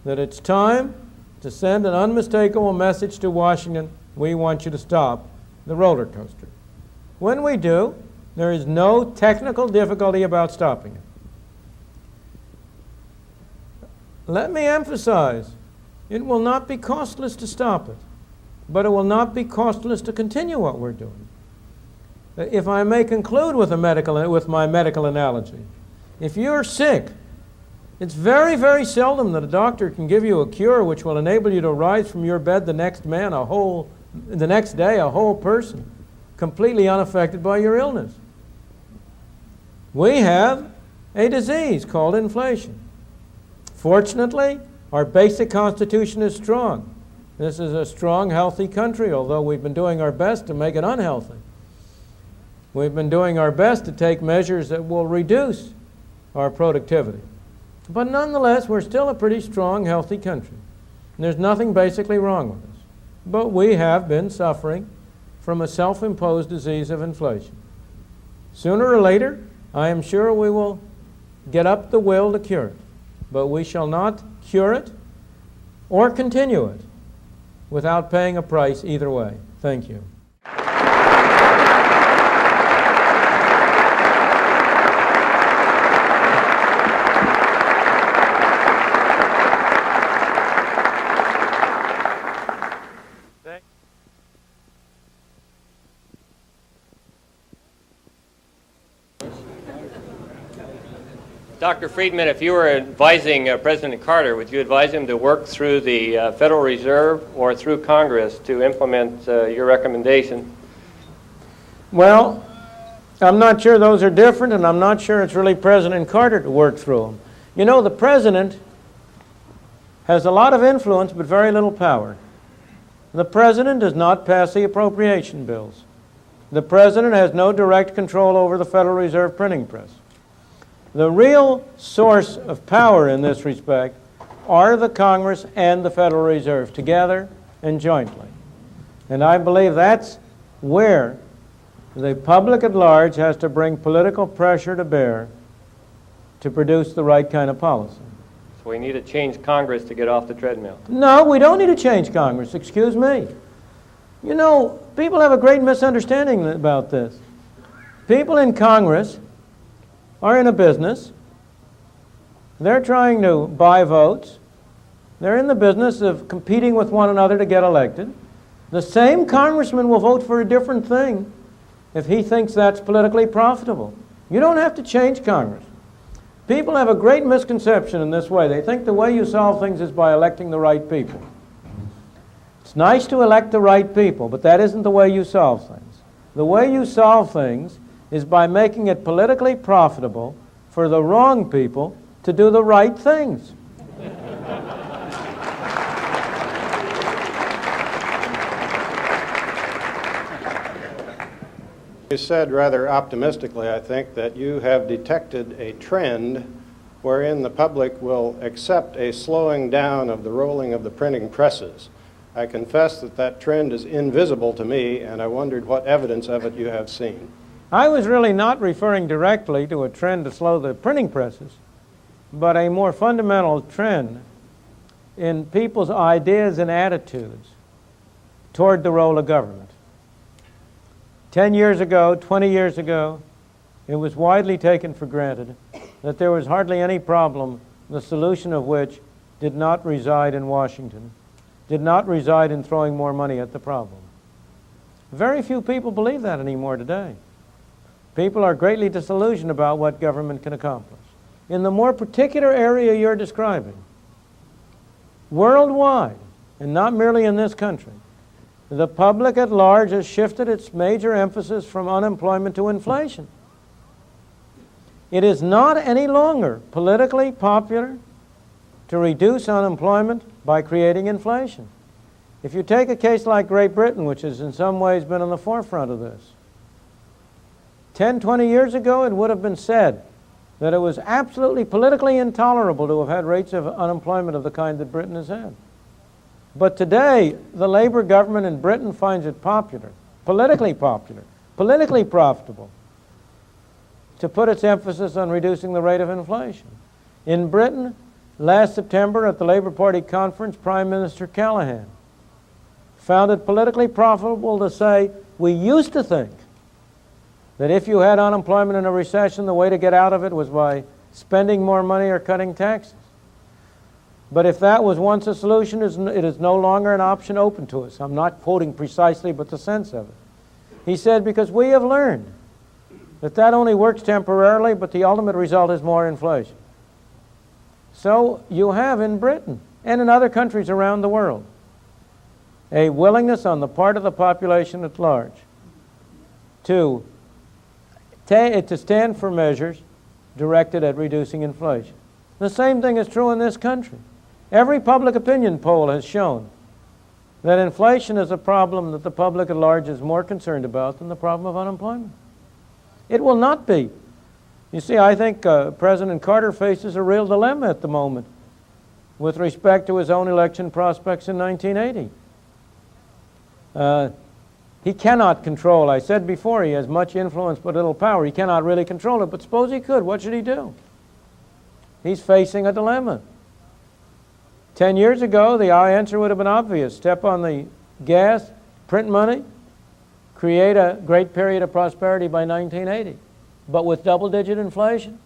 that it's time to send an unmistakable message to Washington: we want you to stop the roller coaster. When we do, there is no technical difficulty about stopping it. Let me emphasize, it will not be costless to stop it, but it will not be costless to continue what we're doing. If I may conclude with my medical analogy, if you're sick, it's very, very seldom that a doctor can give you a cure which will enable you to rise from your bed the next day a whole person, completely unaffected by your illness. We have a disease called inflation. Fortunately, our basic constitution is strong. This is a strong, healthy country, although we've been doing our best to make it unhealthy. We've been doing our best to take measures that will reduce our productivity. But nonetheless, we're still a pretty strong, healthy country. And there's nothing basically wrong with us. But we have been suffering from a self-imposed disease of inflation. Sooner or later, I am sure we will get up the will to cure it. But we shall not cure it or continue it without paying a price either way. Thank you. Dr. Friedman, if you were advising President Carter, would you advise him to work through the Federal Reserve or through Congress to implement your recommendation? Well, I'm not sure those are different, and I'm not sure it's really President Carter to work through them. You know, the President has a lot of influence but very little power. The President does not pass the appropriation bills. The President has no direct control over the Federal Reserve printing press. The real source of power in this respect are the Congress and the Federal Reserve together and jointly. And I believe that's where the public at large has to bring political pressure to bear to produce the right kind of policy. So we need to change Congress to get off the treadmill. No, we don't need to change Congress. Excuse me. You know, people have a great misunderstanding about this. People in Congress are in a business. They're trying to buy votes. They're in the business of competing with one another to get elected. The same congressman will vote for a different thing if he thinks that's politically profitable. You don't have to change Congress. People have a great misconception in this way. They think the way you solve things is by electing the right people. It's nice to elect the right people, but that isn't the way you solve things. The way you solve things is by making it politically profitable for the wrong people to do the right things. You said rather optimistically, I think, that you have detected a trend wherein the public will accept a slowing down of the rolling of the printing presses. I confess that that trend is invisible to me, and I wondered what evidence of it you have seen. I was really not referring directly to a trend to slow the printing presses, but a more fundamental trend in people's ideas and attitudes toward the role of government. 10 years ago, 20 years ago, it was widely taken for granted that there was hardly any problem, the solution of which did not reside in Washington, did not reside in throwing more money at the problem. Very few people believe that anymore today. People are greatly disillusioned about what government can accomplish. In the more particular area you're describing, worldwide, and not merely in this country, the public at large has shifted its major emphasis from unemployment to inflation. It is not any longer politically popular to reduce unemployment by creating inflation. If you take a case like Great Britain, which has in some ways been on the forefront of this, 10, 20 years ago it would have been said that it was absolutely politically intolerable to have had rates of unemployment of the kind that Britain has had. But today, the Labour government in Britain finds it popular, politically profitable, to put its emphasis on reducing the rate of inflation. In Britain, last September at the Labour Party conference, Prime Minister Callaghan found it politically profitable to say, we used to think that if you had unemployment in a recession, the way to get out of it was by spending more money or cutting taxes. But if that was once a solution, it is no longer an option open to us. I'm not quoting precisely, but the sense of it. He said, because we have learned that only works temporarily, but the ultimate result is more inflation. So you have in Britain and in other countries around the world a willingness on the part of the population at large to stand for measures directed at reducing inflation. The same thing is true in this country. Every public opinion poll has shown that inflation is a problem that the public at large is more concerned about than the problem of unemployment. It will not be. You see, I think President Carter faces a real dilemma at the moment with respect to his own election prospects in 1980. He cannot control. I said before, he has much influence but little power. He cannot really control it, but suppose he could. What should he do? He's facing a dilemma. 10 years ago, the answer would have been obvious. Step on the gas, print money, create a great period of prosperity by 1980. But with double-digit inflation,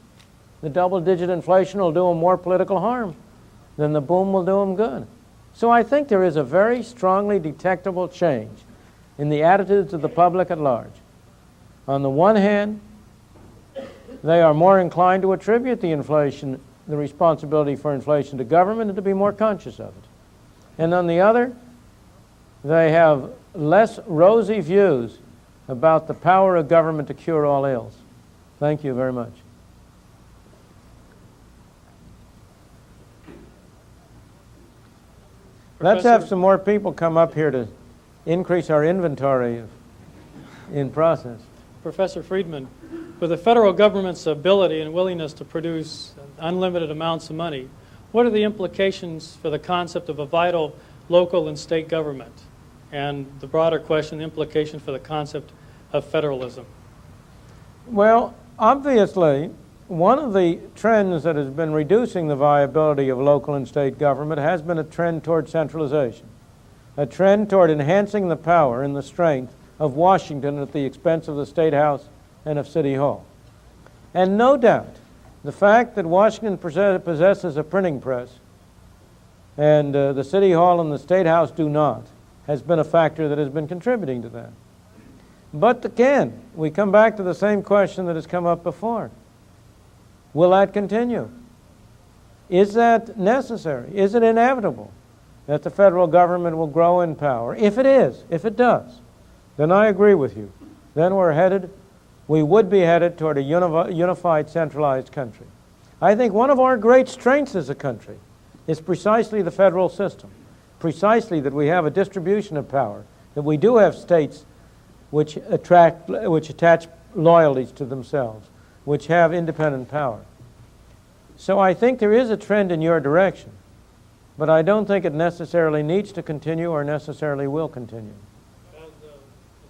the double-digit inflation will do him more political harm than the boom will do him good. So I think there is a very strongly detectable change in the attitudes of the public at large. On the one hand, they are more inclined to attribute the responsibility for inflation to government and to be more conscious of it. And on the other, they have less rosy views about the power of government to cure all ills. Thank you very much. Let's have some more people come up here to increase our inventory in process. Professor Friedman, with the federal government's ability and willingness to produce unlimited amounts of money, what are the implications for the concept of a vital local and state government? And the broader question, the implication for the concept of federalism? Well, obviously, one of the trends that has been reducing the viability of local and state government has been a trend toward centralization, a trend toward enhancing the power and the strength of Washington at the expense of the State House and of City Hall. And no doubt, the fact that Washington possesses a printing press and the City Hall and the State House do not has been a factor that has been contributing to that. But again, we come back to the same question that has come up before. Will that continue? Is that necessary? Is it inevitable that the federal government will grow in power? If it is, if it does, then I agree with you. Then we would be headed toward a unified, centralized country. I think one of our great strengths as a country is precisely the federal system, precisely that we have a distribution of power, that we do have states which attach loyalties to themselves, which have independent power. So I think there is a trend in your direction, but I don't think it necessarily needs to continue or necessarily will continue. As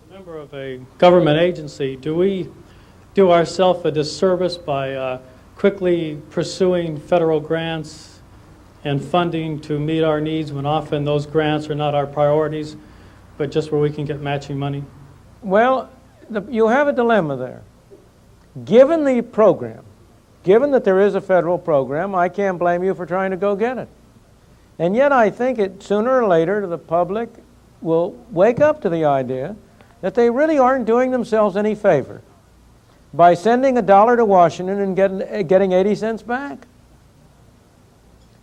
a member of a government agency, do we do ourselves a disservice by quickly pursuing federal grants and funding to meet our needs when often those grants are not our priorities, but just where we can get matching money? Well, you have a dilemma there. Given the program, given that there is a federal program, I can't blame you for trying to go get it. And yet I think sooner or later the public will wake up to the idea that they really aren't doing themselves any favor by sending $1 to Washington and getting 80 cents back.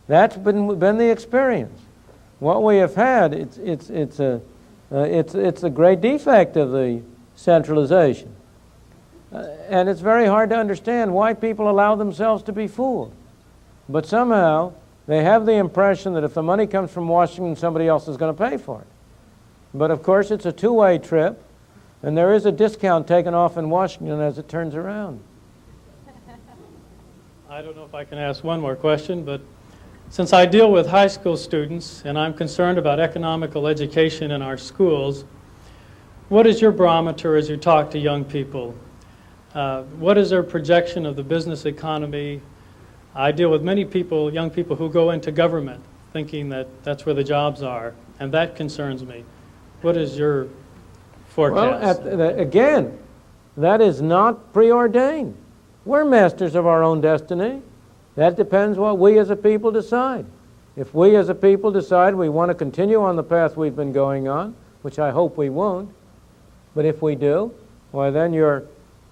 That's been the experience. What we have had, it's a great defect of the centralization. And it's very hard to understand why people allow themselves to be fooled. But somehow they have the impression that if the money comes from Washington, somebody else is going to pay for it. But of course it's a two-way trip, and there is a discount taken off in Washington as it turns around. I don't know if I can ask one more question, but since I deal with high school students and I'm concerned about economical education in our schools, what is your barometer as you talk to young people? What is their projection of the business economy? I deal with many people, young people, who go into government thinking that that's where the jobs are, and that concerns me. What is your forecast? Well, again, that is not preordained. We're masters of our own destiny. That depends what we as a people decide. If we as a people decide we want to continue on the path we've been going on, which I hope we won't, but if we do, why then your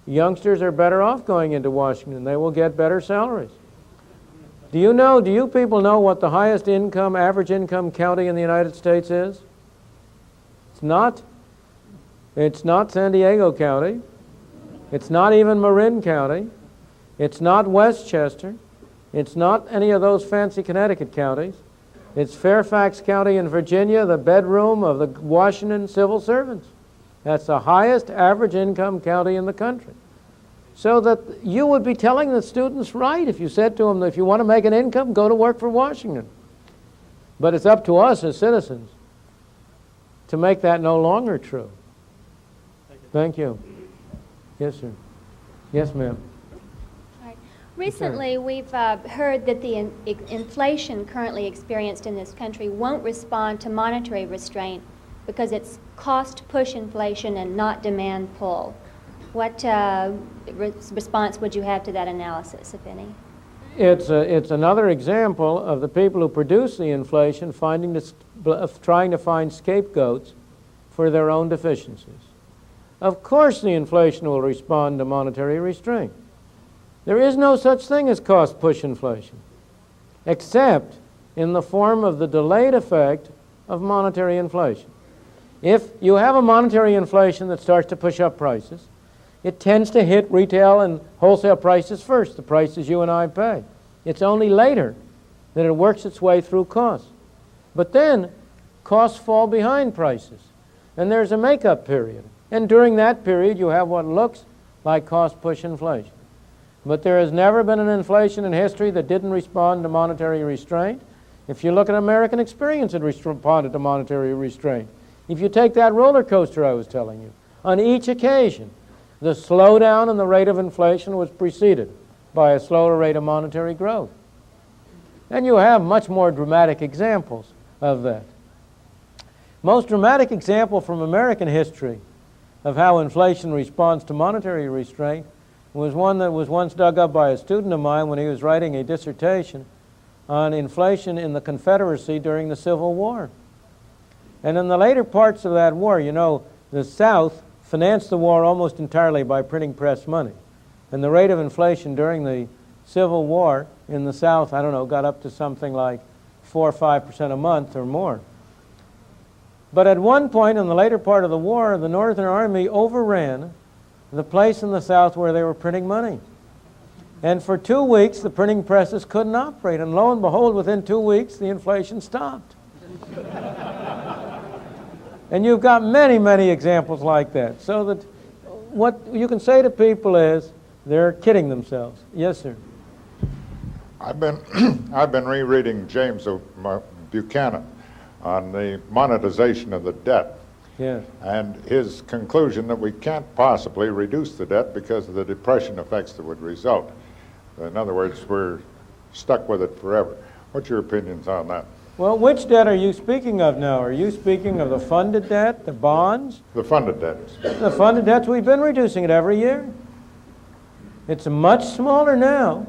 youngsters are better off going into Washington. They will get better salaries. Do you people know what the highest income, average income county in the United States is? It's not San Diego County. It's not even Marin County. It's not Westchester. It's not any of those fancy Connecticut counties. It's Fairfax County in Virginia, the bedroom of the Washington civil servants. That's the highest average income county in the country. So that you would be telling the students right if you said to them that if you want to make an income, go to work for Washington. But it's up to us as citizens to make that no longer true. Thank you. Yes, sir. Yes, ma'am. Recently, we've heard that the inflation currently experienced in this country won't respond to monetary restraint because it's cost-push inflation and not demand-pull. What response would you have to that analysis, if any? It's another example of the people who produce the inflation trying to find scapegoats for their own deficiencies. Of course the inflation will respond to monetary restraint. There is no such thing as cost-push inflation, except in the form of the delayed effect of monetary inflation. If you have a monetary inflation that starts to push up prices, it tends to hit retail and wholesale prices first, the prices you and I pay. It's only later that it works its way through costs. But then costs fall behind prices, and there's a make-up period. And during that period, you have what looks like cost-push inflation. But there has never been an inflation in history that didn't respond to monetary restraint. If you look at American experience, it responded to monetary restraint. If you take that roller coaster I was telling you, on each occasion, the slowdown in the rate of inflation was preceded by a slower rate of monetary growth. And you have much more dramatic examples of that. Most dramatic example from American history of how inflation responds to monetary restraint was one that was once dug up by a student of mine when he was writing a dissertation on inflation in the Confederacy during the Civil War. And in the later parts of that war, you know, the South financed the war almost entirely by printing press money. And the rate of inflation during the Civil War in the South, I don't know, got up to something like 4 or 5% a month or more. But at one point in the later part of the war, the Northern Army overran the place in the South where they were printing money. And for 2 weeks, the printing presses couldn't operate. And lo and behold, within 2 weeks, the inflation stopped. And you've got many, many examples like that. So that what you can say to people is they're kidding themselves. Yes, sir. I've been rereading James Buchanan on the monetization of the debt. Yes. And his conclusion that we can't possibly reduce the debt because of the depression effects that would result. In other words, we're stuck with it forever. What's your opinions on that? Well, which debt are you speaking of now? Are you speaking of the funded debt, the bonds? The funded debt. The funded debts, we've been reducing it every year. It's much smaller now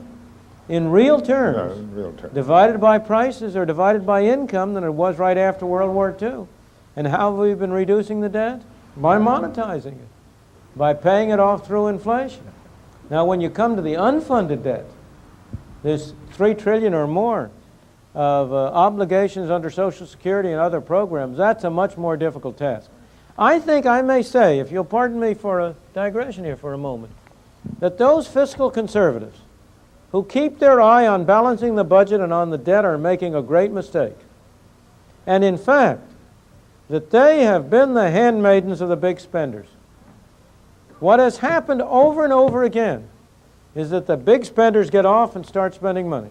in real terms, No, in real terms. divided by prices or divided by income than it was right after World War II. And how have we been reducing the debt? By monetizing it, by paying it off through inflation. Now, when you come to the unfunded debt, there's $3 trillion or more of obligations under Social Security and other programs. That's a much more difficult task. I think I may say, if you'll pardon me for a digression here for a moment, that those fiscal conservatives who keep their eye on balancing the budget and on the debt are making a great mistake. And in fact, that they have been the handmaidens of the big spenders. What has happened over and over again is that the big spenders get off and start spending money.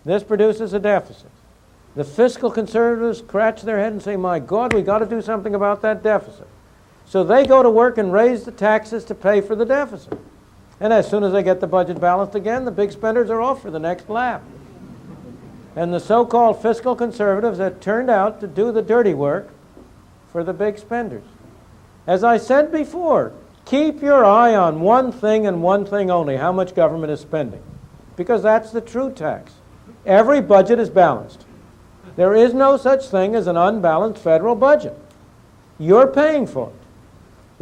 This produces a deficit. The fiscal conservatives scratch their head and say, my God, we got to do something about that deficit. So they go to work and raise the taxes to pay for the deficit. And as soon as they get the budget balanced again, the big spenders are off for the next lap. And the so-called fiscal conservatives have turned out to do the dirty work for the big spenders. As I said before, keep your eye on one thing and one thing only, how much government is spending. Because that's the true tax. Every budget is balanced. There is no such thing as an unbalanced federal budget. You're paying for it.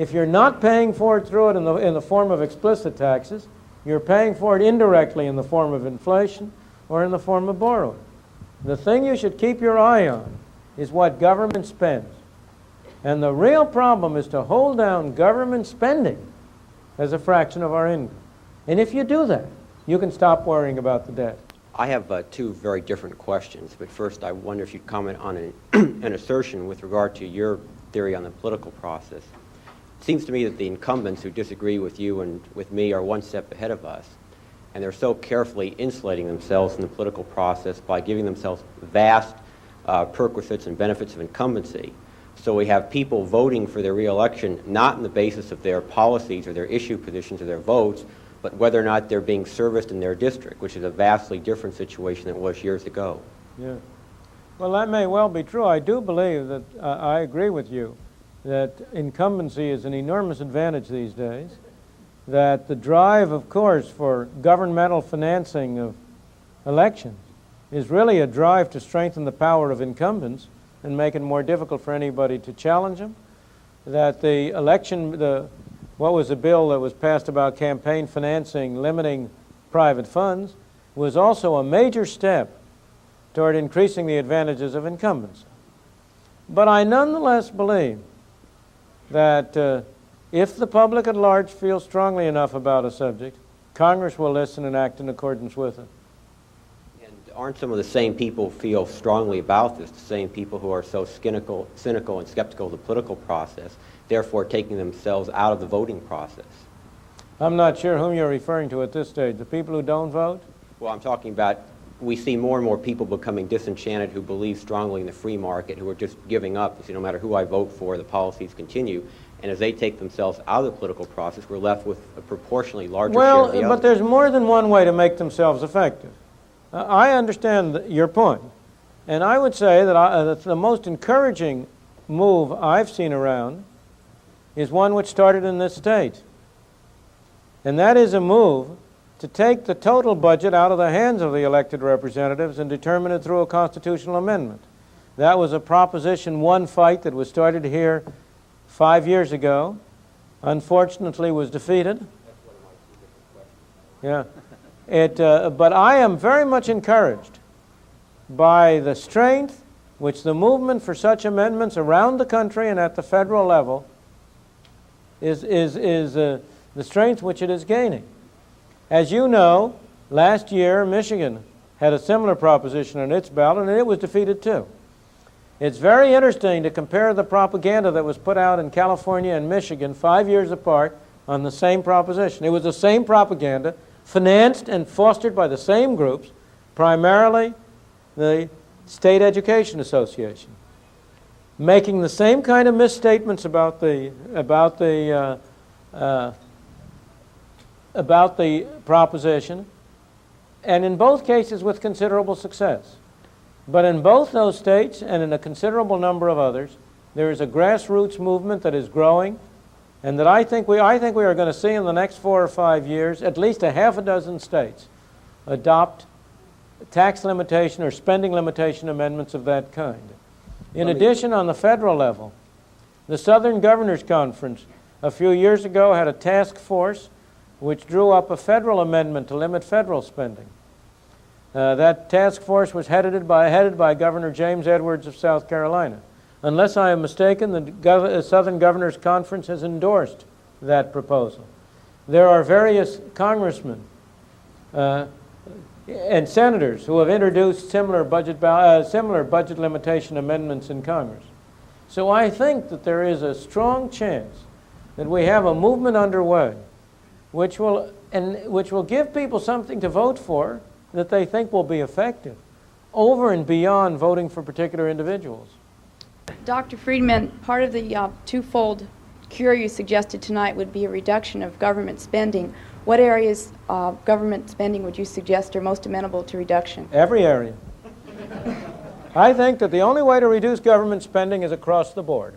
If you're not paying for it through it in the form of explicit taxes, you're paying for it indirectly in the form of inflation or in the form of borrowing. The thing you should keep your eye on is what government spends. And the real problem is to hold down government spending as a fraction of our income. And if you do that, you can stop worrying about the debt. I have two very different questions, but first I wonder if you'd comment on an assertion with regard to your theory on the political process. It seems to me that the incumbents who disagree with you and with me are one step ahead of us, and they're so carefully insulating themselves in the political process by giving themselves vast perquisites and benefits of incumbency. So we have people voting for their re-election not on the basis of their policies or their issue positions or their votes, but whether or not they're being serviced in their district, which is a vastly different situation than it was years ago. Yeah. Well, that may well be true. I do believe that, I agree with you, that incumbency is an enormous advantage these days, that the drive, of course, for governmental financing of elections is really a drive to strengthen the power of incumbents and make it more difficult for anybody to challenge them, that the election, what was the bill that was passed about campaign financing, limiting private funds, was also a major step toward increasing the advantages of incumbency. But I nonetheless believe that if the public at large feels strongly enough about a subject, Congress will listen and act in accordance with it. And aren't some of the same people who feel strongly about this, the same people who are so cynical and skeptical of the political process, therefore taking themselves out of the voting process? I'm not sure whom you're referring to at this stage. The people who don't vote? Well, I'm talking about, we see more and more people becoming disenchanted who believe strongly in the free market, who are just giving up. You see, no matter who I vote for, the policies continue. And as they take themselves out of the political process, we're left with a proportionally larger share of the Well, other. but there's more than one way to make themselves effective. I understand your point. And I would say that the most encouraging move I've seen around is one which started in this state. And that is a move to take the total budget out of the hands of the elected representatives and determine it through a constitutional amendment. That was a Proposition 1 fight that was started here 5 years ago. Unfortunately was defeated. Yeah. But I am very much encouraged by the strength which the movement for such amendments around the country and at the federal level is the strength which it is gaining. As you know, last year Michigan had a similar proposition on its ballot, and it was defeated too. It's very interesting to compare the propaganda that was put out in California and Michigan 5 years apart on the same proposition. It was the same propaganda, financed and fostered by the same groups, primarily the State Education Association, making the same kind of misstatements about the proposition, and in both cases with considerable success. But in both those states and in a considerable number of others, there is a grassroots movement that is growing, and that I think we are going to see in the next 4 or 5 years at least a half a dozen states adopt tax limitation or spending limitation amendments of that kind. In addition, on the federal level, the Southern Governors Conference a few years ago had a task force which drew up a federal amendment to limit federal spending. That task force was headed by Governor James Edwards of South Carolina. Unless I am mistaken, the Southern Governors Conference has endorsed that proposal. There are various congressmen and senators who have introduced similar budget limitation amendments in Congress. So I think that there is a strong chance that we have a movement underway which will give people something to vote for that they think will be effective, over and beyond voting for particular individuals. Dr. Friedman, part of the twofold cure you suggested tonight would be a reduction of government spending. What areas of government spending would you suggest are most amenable to reduction? Every area. I think that the only way to reduce government spending is across the board.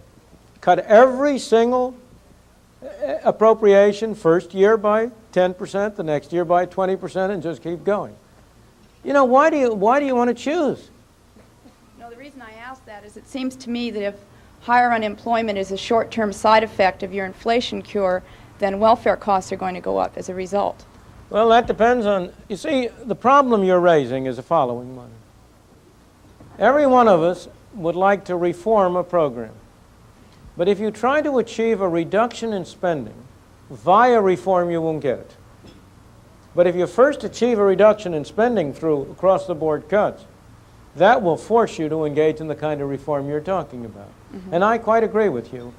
Cut every single appropriation, first year by 10%, the next year by 20%, and just keep going. You know, why do you want to choose? No, the reason I ask that is it seems to me that if higher unemployment is a short-term side effect of your inflation cure, then welfare costs are going to go up as a result. Well, that depends on, you see, the problem you're raising is the following one. Every one of us would like to reform a program. But if you try to achieve a reduction in spending via reform, you won't get it. But if you first achieve a reduction in spending through across-the-board cuts, that will force you to engage in the kind of reform you're talking about. Mm-hmm. And I quite agree with you.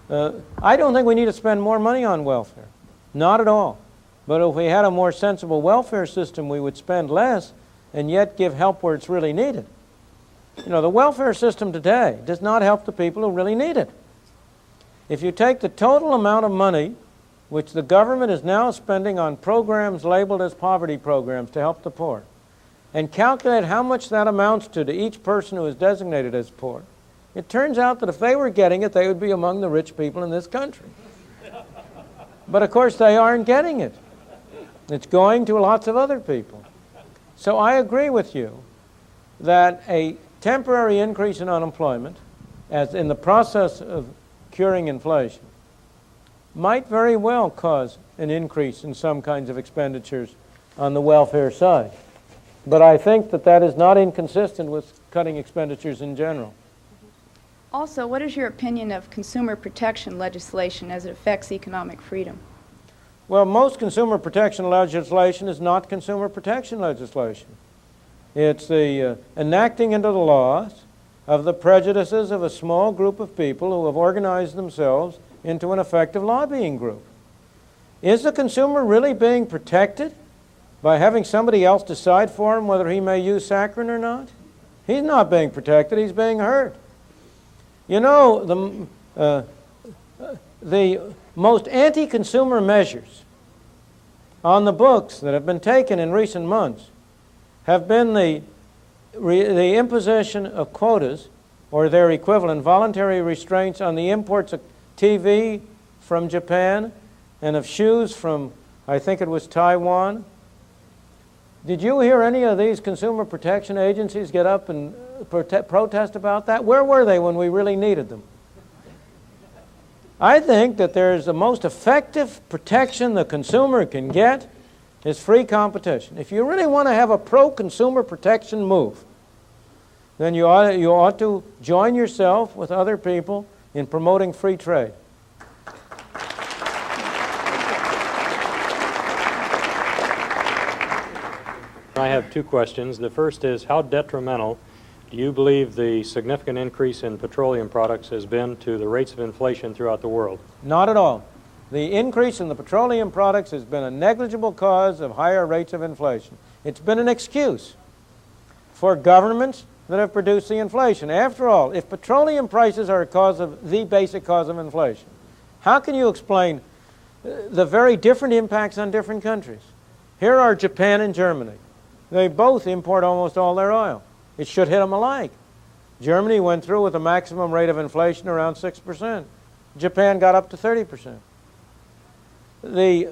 I don't think we need to spend more money on welfare. Not at all. But if we had a more sensible welfare system, we would spend less and yet give help where it's really needed. You know, the welfare system today does not help the people who really need it. If you take the total amount of money which the government is now spending on programs labeled as poverty programs to help the poor, and calculate how much that amounts to each person who is designated as poor, it turns out that if they were getting it, they would be among the rich people in this country. But of course, they aren't getting it. It's going to lots of other people. So I agree with you that a temporary increase in unemployment, as in the process of curing inflation, might very well cause an increase in some kinds of expenditures on the welfare side. But I think that that is not inconsistent with cutting expenditures in general. Also, what is your opinion of consumer protection legislation as it affects economic freedom? Well, most consumer protection legislation is not consumer protection legislation. It's the enacting into the laws of the prejudices of a small group of people who have organized themselves into an effective lobbying group. Is the consumer really being protected by having somebody else decide for him whether he may use saccharin or not? He's not being protected, he's being hurt. You know, the most anti-consumer measures on the books that have been taken in recent months have been the imposition of quotas, or their equivalent, voluntary restraints on the imports of TV from Japan and of shoes from, I think it was Taiwan. Did you hear any of these consumer protection agencies get up and protest about that? Where were they when we really needed them? I think that there's the most effective protection the consumer can get is free competition. If you really want to have a pro-consumer protection move, then you ought to join yourself with other people in promoting free trade. I have two questions. The first is, how detrimental do you believe the significant increase in petroleum products has been to the rates of inflation throughout the world? Not at all. The increase in the petroleum products has been a negligible cause of higher rates of inflation. It's been an excuse for governments that have produced the inflation. After all, if petroleum prices are the basic cause of inflation, how can you explain the very different impacts on different countries? Here are Japan and Germany. They both import almost all their oil. It should hit them alike. Germany went through with a maximum rate of inflation around 6%. Japan got up to 30%.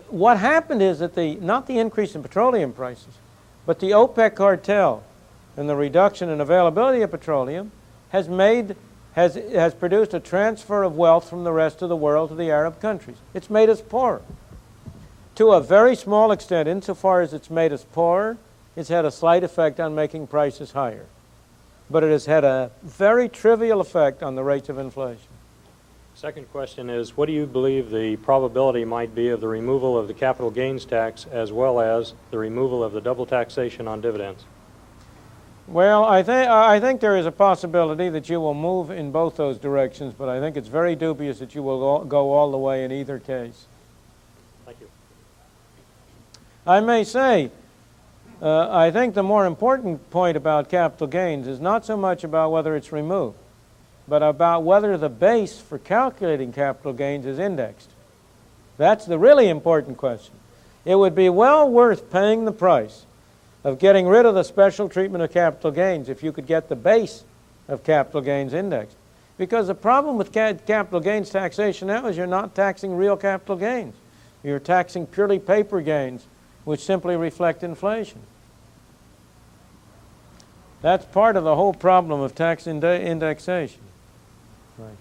What happened is that not the increase in petroleum prices, but the OPEC cartel and the reduction in availability of petroleum has produced a transfer of wealth from the rest of the world to the Arab countries. It's made us poorer. To a very small extent, insofar as it's made us poorer, it's had a slight effect on making prices higher. But it has had a very trivial effect on the rates of inflation. Second question is, what do you believe the probability might be of the removal of the capital gains tax as well as the removal of the double taxation on dividends? Well, I think there is a possibility that you will move in both those directions, but I think it's very dubious that you will go all the way in either case. Thank you. I may say, I think the more important point about capital gains is not so much about whether it's removed, but about whether the base for calculating capital gains is indexed. That's the really important question. It would be well worth paying the price of getting rid of the special treatment of capital gains if you could get the base of capital gains indexed. Because the problem with capital gains taxation now is you're not taxing real capital gains. You're taxing purely paper gains, which simply reflect inflation. That's part of the whole problem of tax indexation. Right.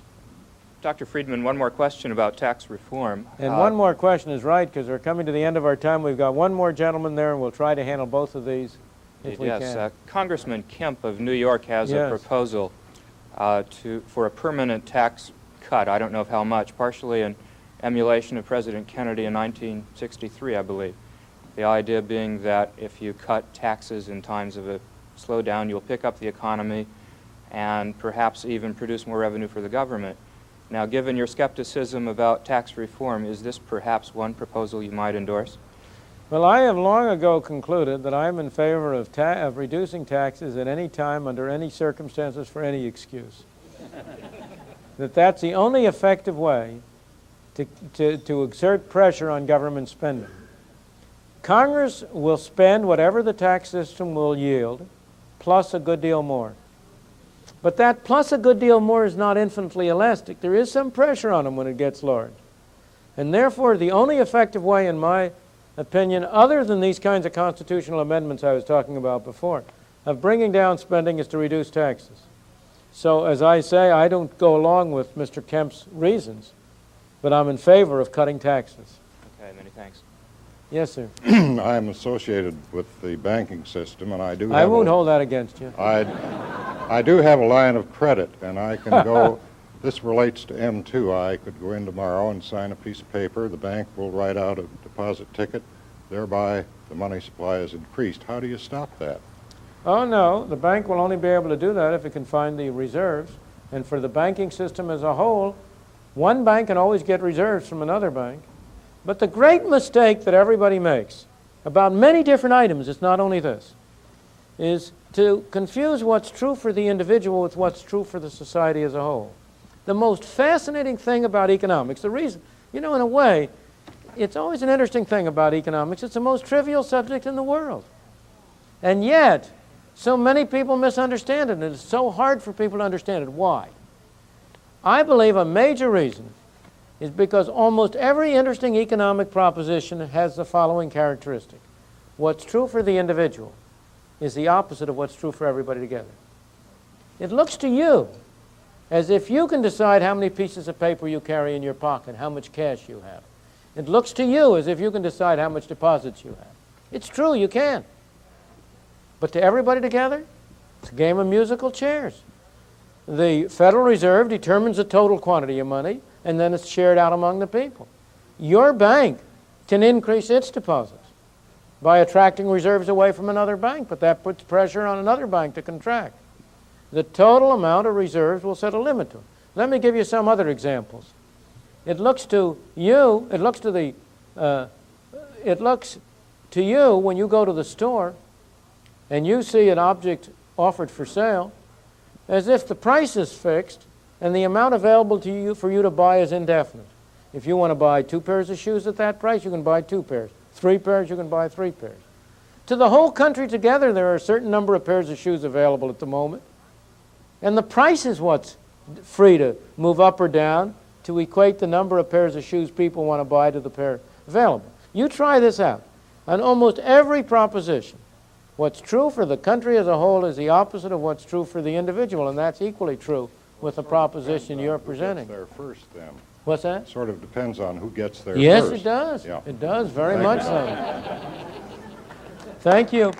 Dr. Friedman, one more question about tax reform. And one more question is right, because we're coming to the end of our time. We've got one more gentleman there, and we'll try to handle both of these if we can. Congressman Kemp of New York has a proposal for a permanent tax cut. I don't know of how much, partially in emulation of President Kennedy in 1963, I believe. The idea being that if you cut taxes in times of a slowdown, you'll pick up the economy and perhaps even produce more revenue for the government. Now, given your skepticism about tax reform, is this perhaps one proposal you might endorse? Well, I have long ago concluded that I'm in favor of reducing taxes at any time, under any circumstances, for any excuse. That's the only effective way to exert pressure on government spending. Congress will spend whatever the tax system will yield, plus a good deal more. But that plus a good deal more is not infinitely elastic. There is some pressure on them when it gets large. And therefore, the only effective way, in my opinion, other than these kinds of constitutional amendments I was talking about before, of bringing down spending is to reduce taxes. So, as I say, I don't go along with Mr. Kemp's reasons, but I'm in favor of cutting taxes. Okay, many thanks. Yes, sir. I'm associated with the banking system, and I do have I won't hold that against you. I do have a line of credit, and I can go, this relates to M2. I could go in tomorrow and sign a piece of paper. The bank will write out a deposit ticket. Thereby, the money supply is increased. How do you stop that? Oh, no. The bank will only be able to do that if it can find the reserves. And for the banking system as a whole, one bank can always get reserves from another bank. But the great mistake that everybody makes about many different items, it's not only this, is to confuse what's true for the individual with what's true for the society as a whole. The most fascinating thing about economics, the reason, in a way, it's always an interesting thing about economics. It's the most trivial subject in the world. And yet, so many people misunderstand it, and it's so hard for people to understand it. Why? I believe a major reason is because almost every interesting economic proposition has the following characteristic. What's true for the individual is the opposite of what's true for everybody together. It looks to you as if you can decide how many pieces of paper you carry in your pocket, how much cash you have. It looks to you as if you can decide how much deposits you have. It's true, you can. But to everybody together, it's a game of musical chairs. The Federal Reserve determines the total quantity of money, and then it's shared out among the people. Your bank can increase its deposits. by attracting reserves away from another bank, but that puts pressure on another bank to contract. The total amount of reserves will set a limit to it. Let me give you some other examples. It looks to you when you go to the store and you see an object offered for sale as if the price is fixed and the amount available to you for you to buy is indefinite. If you want to buy 2 pairs of shoes at that price, you can buy 2 pairs. 3 pairs, you can buy 3 pairs. To the whole country together, there are a certain number of pairs of shoes available at the moment. And the price is what's free to move up or down to equate the number of pairs of shoes people want to buy to the pair available. You try this out. On almost every proposition, what's true for the country as a whole is the opposite of what's true for the individual, and that's equally true with the proposition you're presenting. Who gets there first, then? What's that? Sort of depends on who gets there yes, first. Yes, it does. Yeah. It does, very much so. Thank you.